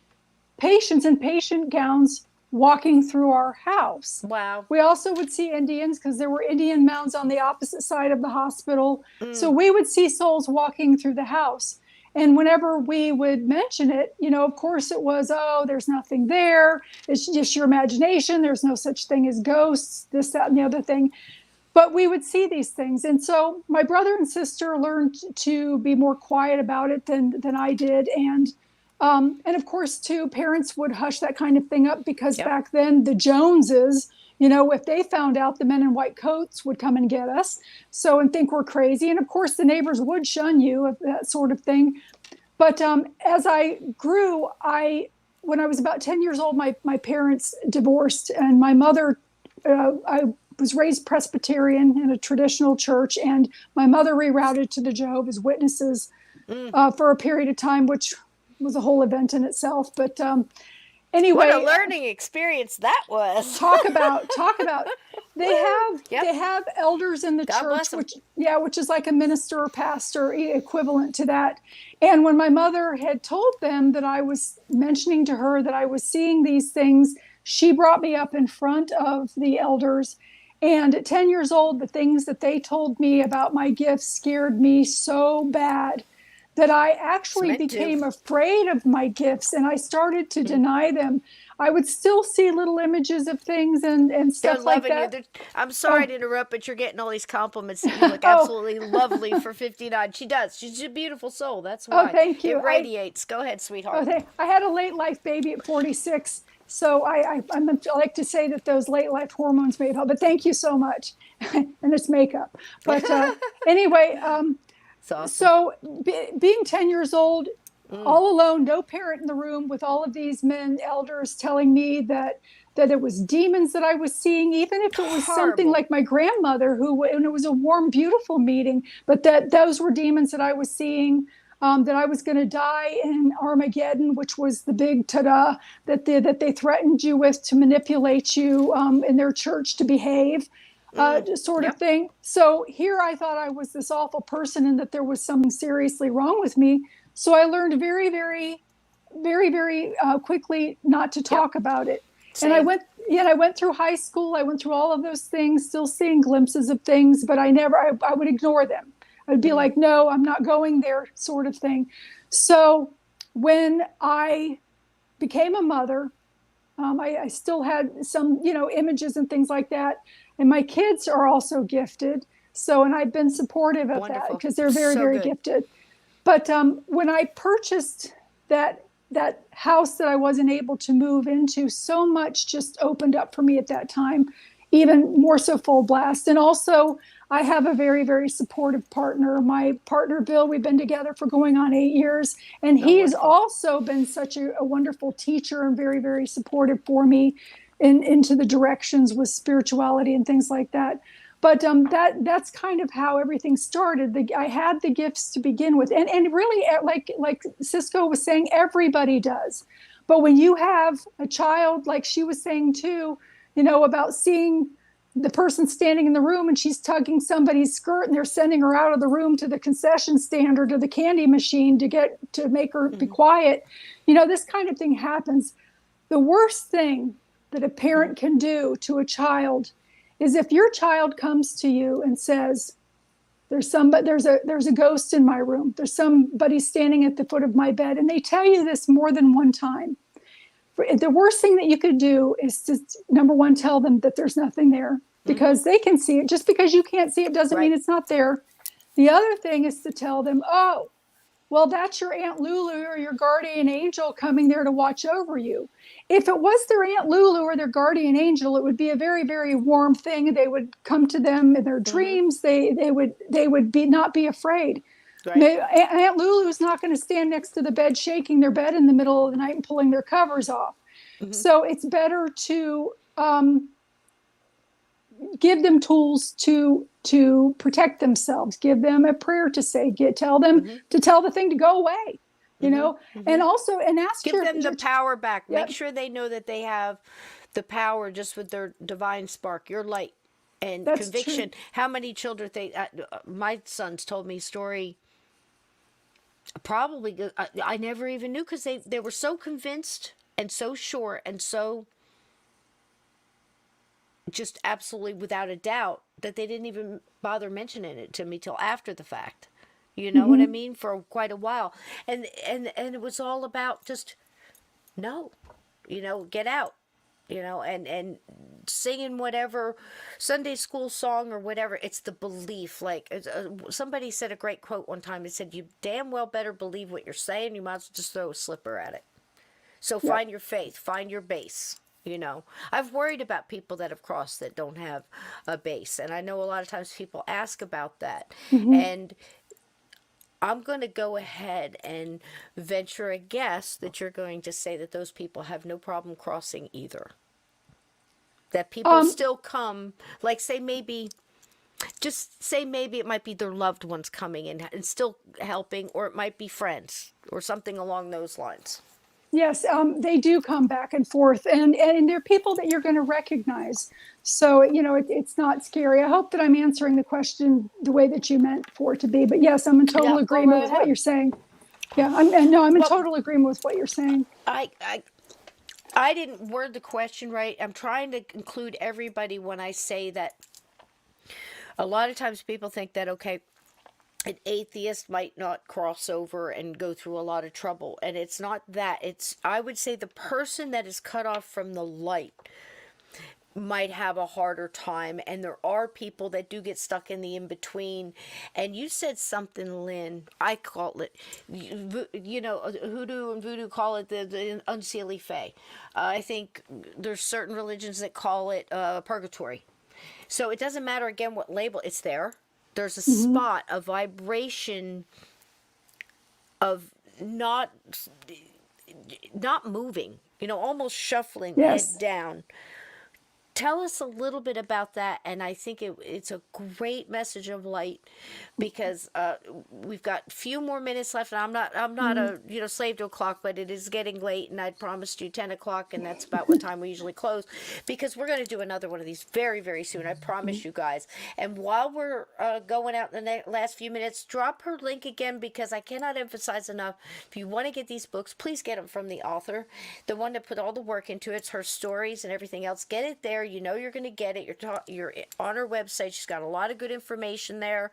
patients in patient gowns walking through our house. Wow. We also would see Indians because there were Indian mounds on the opposite side of the hospital. So we would see souls walking through the house. And whenever we would mention it, of course it was, oh, there's nothing there. It's just your imagination. There's no such thing as ghosts, this, that, and the other thing. but we would see these things. And so my brother and sister learned to be more quiet about it than I did. And of course, too, parents would hush that kind of thing up because Yep. back then the Joneses, if they found out, the men in white coats would come and get us. So, and think we're crazy. And of course, the neighbors would shun you, that sort of thing. But as I grew, when I was about 10 years old, my parents divorced, and my mother, I was raised Presbyterian in a traditional church, and my mother rerouted to the Jehovah's Witnesses for a period of time, which was a whole event in itself. But What anyway, a learning experience that was. talk about Yep. they have elders in the God bless church, them. which is like a minister or pastor equivalent to that. And when my mother had told them that I was mentioning to her that I was seeing these things, she brought me up in front of the elders. And at 10 years old, the things that they told me about my gifts scared me so bad that I It's actually meant to. became afraid of my gifts, and I started to deny them. I would still see little images of things and They're stuff like loving you. that. I'm sorry Oh, to interrupt, but you're getting all these compliments that you look oh, absolutely lovely for 59. She does. She's a beautiful soul. That's oh, why. thank It you. radiates. Go ahead, sweetheart. I had a late life baby at 46. So I like to say that those late life hormones may have helped, but thank you so much. And it's makeup. But anyway, It's awesome. so being 10 years old, all alone, no parent in the room, with all of these men elders telling me that it was demons that I was seeing, even if it was something Horrible. like my grandmother, and it was a warm, beautiful meeting, but that those were demons that I was seeing. That I was going to die in Armageddon, which was the big ta-da that they threatened you with to manipulate you in their church to behave, sort of Yep. thing. So here I thought I was this awful person and that there was something seriously wrong with me. So I learned very, very, very, very quickly not to Yep. talk about it. And Same. I went through high school. I went through all of those things, still seeing glimpses of things, but I would ignore them. I'd be like, no, I'm not going there, sort of thing. So when I became a mother, I still had some, images and things like that. And my kids are also gifted. So, and I've been supportive of that Wonderful. because they're very, So very good. gifted. But when I purchased that house that I wasn't able to move into, so much just opened up for me at that time, even more so full blast. And also, I have a very, very supportive partner. My partner, Bill, we've been together for going on 8 years. And Oh, he has wonderful. also been such a wonderful teacher and very, very supportive for me into the directions with spirituality and things like that. But that's kind of how everything started. I had the gifts to begin with, and really, like Cisco was saying, everybody does. But when you have a child, like she was saying too, about seeing the person standing in the room and she's tugging somebody's skirt and they're sending her out of the room to the concession stand or to the candy machine to make her be quiet. This kind of thing happens. The worst thing that a parent can do to a child is if your child comes to you and says, there's a ghost in my room, there's somebody standing at the foot of my bed, and they tell you this more than one time. The worst thing that you could do is to, number one, tell them that there's nothing there, because they can see it. Just because you can't see it doesn't mean Right. it's not there. The other thing is to tell them, oh, well, that's your Aunt Lulu or your guardian angel coming there to watch over you. If it was their Aunt Lulu or their guardian angel, it would be a very, very warm thing. They would come to them in their dreams. They would be not be afraid. Right. Aunt Lulu's not going to stand next to the bed shaking their bed in the middle of the night and pulling their covers off. So it's better to give them tools to protect themselves, give them a prayer to say, tell them to tell the thing to go away, and also and ask Give them the power back. Make yep, sure they know that they have the power just with their divine spark, your light and that's true. conviction. How many children my sons told me a story. Probably I never even knew because they were so convinced and so sure and so just absolutely without a doubt that they didn't even bother mentioning it to me till after the fact. You know what I mean? For quite a while. And it was all about just no, get out. and singing whatever Sunday school song or whatever. It's the belief. Like somebody said a great quote one time. It said, "You damn well better believe what you're saying. You might as well just throw a slipper at it." So Yep. find your faith, find your base. I've worried about people that have crossed that don't have a base, and I know a lot of times people ask about that, and I'm going to go ahead and venture a guess that you're going to say that those people have no problem crossing either. That people still come, like just say maybe it might be their loved ones coming in and still helping, or it might be friends or something along those lines. Yes, they do come back and forth, and they're people that you're going to recognize. So, it's not scary. I hope that I'm answering the question the way that you meant for it to be. But yes, I'm in total Yeah, go agreement right with what ahead. you're saying. Yeah, I'm in Well, total agreement with what you're saying. I, I I didn't word the question right. I'm trying to include everybody when I say that a lot of times people think that, okay, an atheist might not cross over and go through a lot of trouble. And it's not that. I would say the person that is cut off from the light might have a harder time. And there are people that do get stuck in the in between. And you said something, Lynn. I call it, hoodoo and voodoo call it the unseelie fae. I think there's certain religions that call it purgatory. So it doesn't matter, again, what label, it's there. There's a spot, a vibration of not moving, almost shuffling head Yes. down. Tell us a little bit about that, and I think it's a great message of light, because we've got a few more minutes left, and I'm not a slave to a clock, but it is getting late, and I'd promised you 10 o'clock, and that's about what time we usually close, because we're going to do another one of these very, very soon. I promise you guys. And while we're going out in the last few minutes, drop her link again, because I cannot emphasize enough. If you want to get these books, please get them from the author, the one that put all the work into it. It's her stories and everything else. Get it there. You're going to get it. You're on her website. She's got a lot of good information there,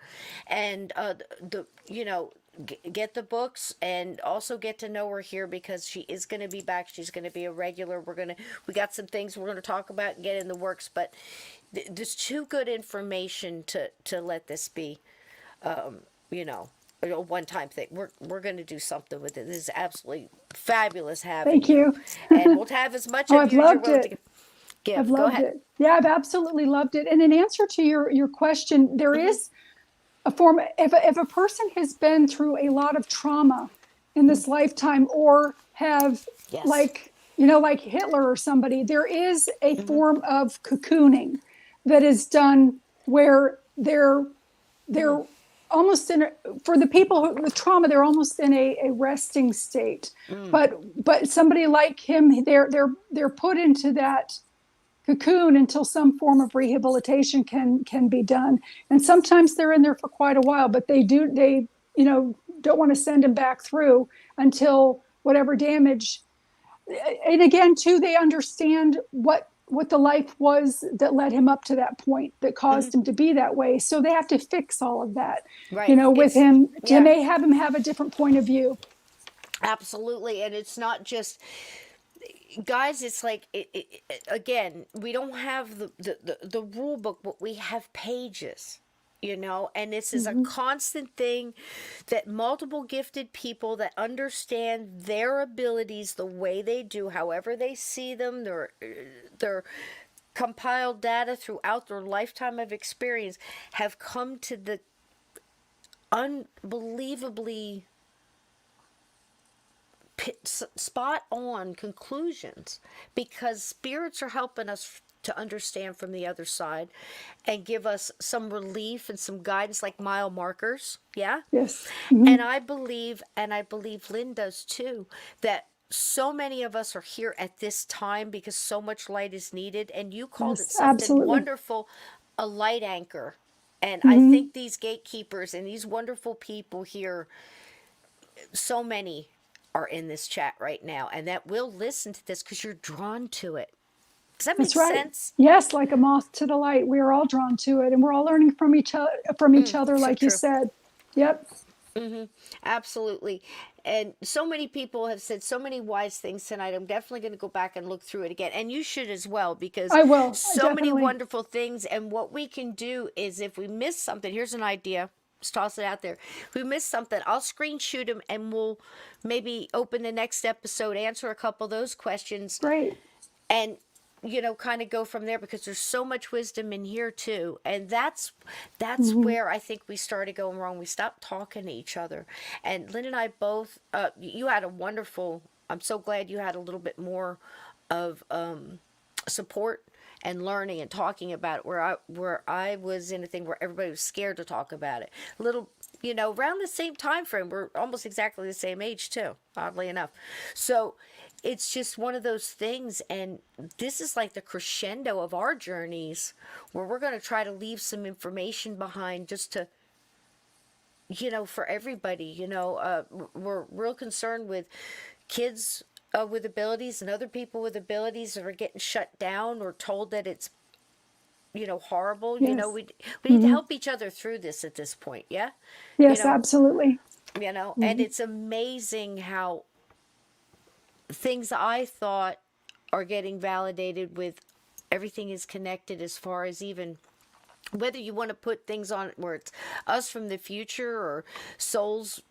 and get the books, and also get to know her here, because she is going to be back. She's going to be a regular. We got some things we're going to talk about and get in the works, but there's too good information to let this be, a one-time thing. We're going to do something with it. This is absolutely fabulous having Thank you, you. and we'll have as much Oh, of I've you as you're loved willing to it. I've give. Go loved ahead. it. Yeah, I've absolutely loved it. And in answer to your question, there is a form, if a person has been through a lot of trauma in this lifetime, or have, Yes. like Hitler or somebody, there is a form of cocooning that is done where they're almost for the people with trauma, they're almost in a resting state. But somebody like him, they're put into that cocoon until some form of rehabilitation can be done. And sometimes they're in there for quite a while, but they don't want to send them back through until whatever damage. And again, too, they understand what the life was that led him up to that point, that caused him to be that way. So they have to fix all of that, Right. with It's him, to yeah, may have him have a different point of view. absolutely. And it's not just, guys, it's like, again, we don't have the rule book, but we have pages, and this is a constant thing, that multiple gifted people that understand their abilities the way they do, however they see them, their compiled data throughout their lifetime of experience, have come to the unbelievably spot on conclusions, because spirits are helping us to understand from the other side and give us some relief and some guidance, like mile markers. Yeah. Yes. And I believe Lynn does too, that so many of us are here at this time because so much light is needed. And you called it Yes, something absolutely. wonderful, a light anchor. And I think these gatekeepers and these wonderful people here, so many are in this chat right now, and that will listen to this because you're drawn to it. Does that That's make right. sense? Yes, like a moth to the light. We are all drawn to it, and we're all learning from each other, So like you true. said. Yep. Absolutely. and so many people have said so many wise things tonight. I'm definitely going to go back and look through it again, and you should as well, because I will, so many definitely. wonderful things. And what we can do is, if we miss something, here's an idea. Just toss it out there. If we miss something, I'll screenshot them, and we'll maybe open the next episode, answer a couple of those questions, Great. and kind of go from there, because there's so much wisdom in here too. And that's where I think we started going wrong. We stopped talking to each other. And Lynn and I both, you had a wonderful, I'm so glad you had a little bit more of support and learning and talking about it, where I was in a thing where everybody was scared to talk about it. A little, around the same time frame. We're almost exactly the same age too, oddly enough. So it's just one of those things, and this is like the crescendo of our journeys, where we're going to try to leave some information behind, just to, for everybody. We're real concerned with kids with abilities, and other people with abilities that are getting shut down or told that it's, horrible. Yes. We need to help each other through this at this point. Yeah. you Yes, know absolutely. and it's amazing how things I thought are getting validated with everything is connected, as far as even whether you want to put things on where it's us from the future, or souls,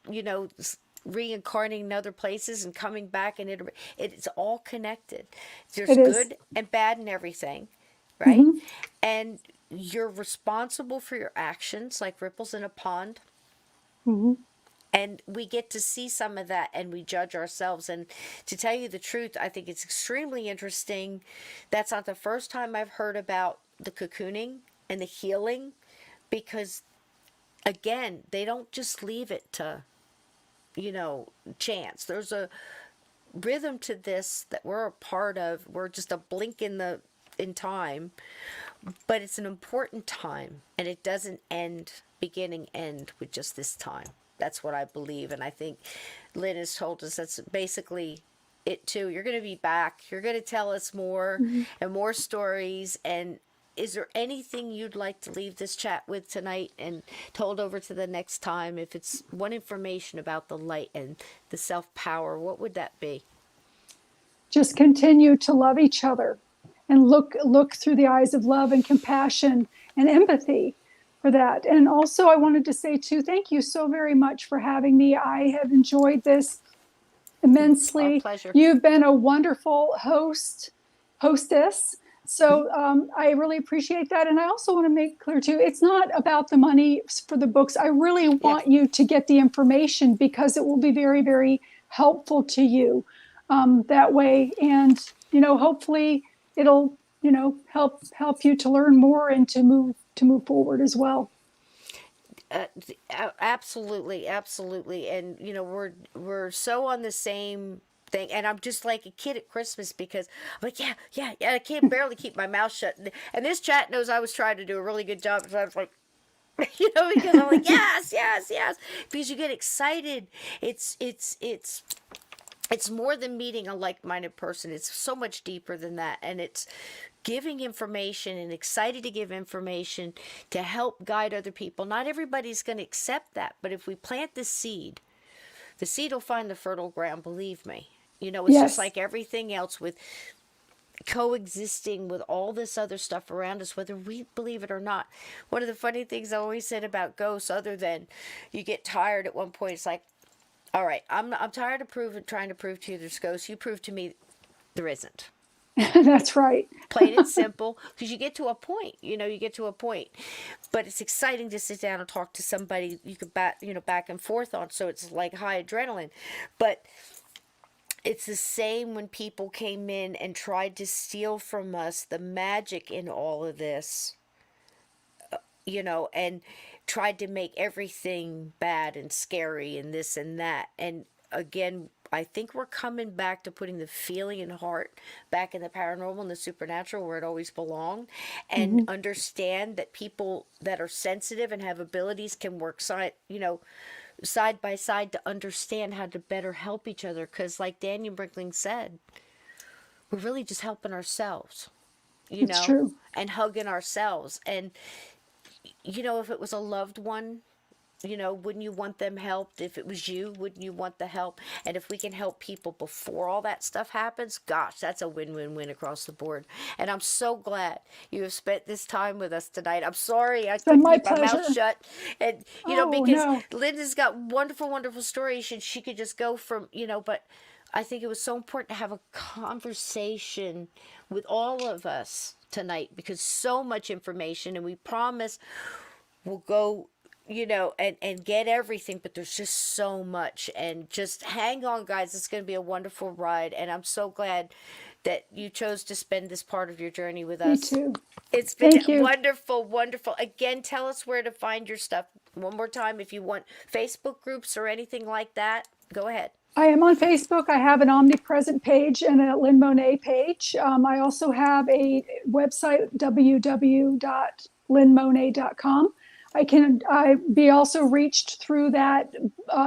reincarnating in other places and coming back, and it's all connected. There's It is. good and bad and everything, right? And you're responsible for your actions, like ripples in a pond. And we get to see some of that, and we judge ourselves. And to tell you the truth, I think it's extremely interesting. That's not the first time I've heard about the cocooning and the healing, because, again, they don't just leave it to, chance. There's a rhythm to this that we're a part of. We're just a blink in time, but it's an important time, and it doesn't end with just this time. That's what I believe, and I think Lynn has told us that's basically it too. You're going to be back. You're going to tell us more and more stories. And is there anything you'd like to leave this chat with tonight and told over to the next time? If it's one information about the light and the self-power, what would that be? Just continue to love each other, and look through the eyes of love and compassion and empathy for that. And also, I wanted to say too, thank you so very much for having me. I have enjoyed this Our immensely. pleasure. You've been a wonderful hostess. So I really appreciate that. And I also want to make clear too, it's not about the money for the books. I really Yeah. want you to get the information, because it will be very, very helpful to you that way. And, hopefully it'll, help you to learn more and to move forward as well. Absolutely, absolutely. And we're so on the same thing. And I'm just like a kid at Christmas, because I'm like, yeah, I can't barely keep my mouth shut. And this chat knows I was trying to do a really good job, so I was like, because I'm like, yes, yes, yes, because you get excited. It's more than meeting a like-minded person. It's so much deeper than that, and it's giving information, and excited to give information to help guide other people. Not everybody's going to accept that, but if we plant the seed will find the fertile ground, believe me. It's just Yes. like everything else, with coexisting with all this other stuff around us, whether we believe it or not. One of the funny things I always said about ghosts, other than you get tired at one point, it's like, all right, I'm tired of trying to prove to you there's ghosts. You prove to me there isn't. That's right. Plain and simple, because you get to a point. But it's exciting to sit down and talk to somebody you could back and forth on. So it's like high adrenaline. But it's the same when people came in and tried to steal from us the magic in all of this, and tried to make everything bad and scary and this and that. And again, I think we're coming back to putting the feeling and heart back in the paranormal and the supernatural, where it always belonged, and understand that people that are sensitive and have abilities can work side by side to understand how to better help each other. Because like Daniel Brinkling said, we're really just helping ourselves, It's true. and hugging ourselves. And if it was a loved one, wouldn't you want them helped? If it was you, wouldn't you want the help? And if we can help people before all that stuff happens, gosh, that's a win-win-win across the board. And I'm so glad you have spent this time with us tonight. I'm sorry I It's been couldn't my keep my mouth pleasure. shut. And, Oh, because no. Linda's got wonderful, wonderful stories, and she could just go from, but I think it was so important to have a conversation with all of us tonight, because so much information, and we promise we'll go, and get everything, but there's just so much. And just hang on, guys. It's going to be a wonderful ride, and I'm so glad that you chose to spend this part of your journey with Me us. too. It's been Thank you. wonderful, wonderful. Again, tell us where to find your stuff one more time. If you want Facebook groups or anything like that, go ahead. I am on Facebook. I have an Omnipresent page and a Lynn Monet page. I also have a website, www.lynnmonet.com. I be also reached through that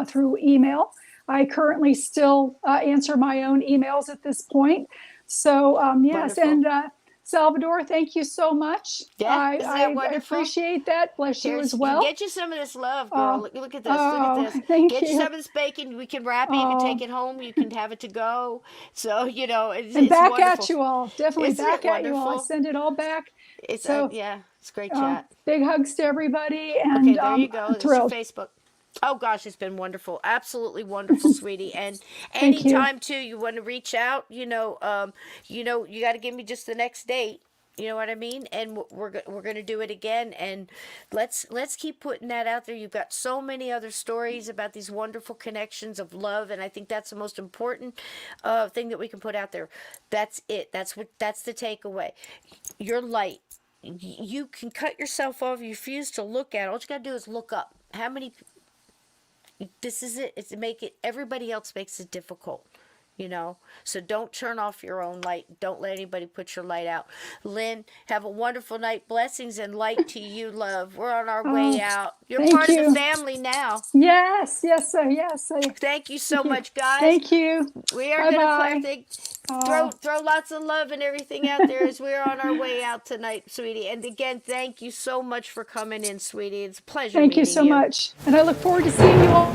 through email. I currently still answer my own emails at this point. So yes, Wonderful. and Salvador, thank you so much. Yeah, isn't that I wonderful? appreciate that. Bless you as well. Get you some of this love, girl. Look at this. Look at Oh, this. thank Get you you. some of this bacon. We can wrap it. You can take Oh, it home. You can have it to go. So, and it's back wonderful. at you all. Definitely Isn't it back at you all. I wonderful? send it all back. It's So yeah, it's great chat. big hugs to everybody, Okay, and there you go. I'm There's your thrilled. Facebook. Oh gosh, it's been wonderful. Absolutely wonderful, sweetie. And Thank you. anytime too you want to reach out, you got to give me just the next date. You know what I mean? And we're going to do it again, and let's keep putting that out there. You've got so many other stories about these wonderful connections of love, and I think that's the most important thing that we can put out there. That's it. That's the takeaway. You're light. You can cut yourself off. You refuse to look at it. All you got to do is look up. How many? This is it. It's to make it. Everybody else makes it difficult. So don't turn off your own light. Don't let anybody put your light out. Lynn, have a wonderful night. Blessings and light to you, love. We're on our way Oh, out. You're thank part of the you. family now. Yes, yes, sir. Yes, sir. Thank you so Thank you. much, guys. Thank you. We are Bye gonna bye. throw Oh, throw lots of love and everything out there as we're on our way out tonight, sweetie. And again, thank you so much for coming in, sweetie. It's a pleasure thank you meeting so you. much. And I look forward to seeing you all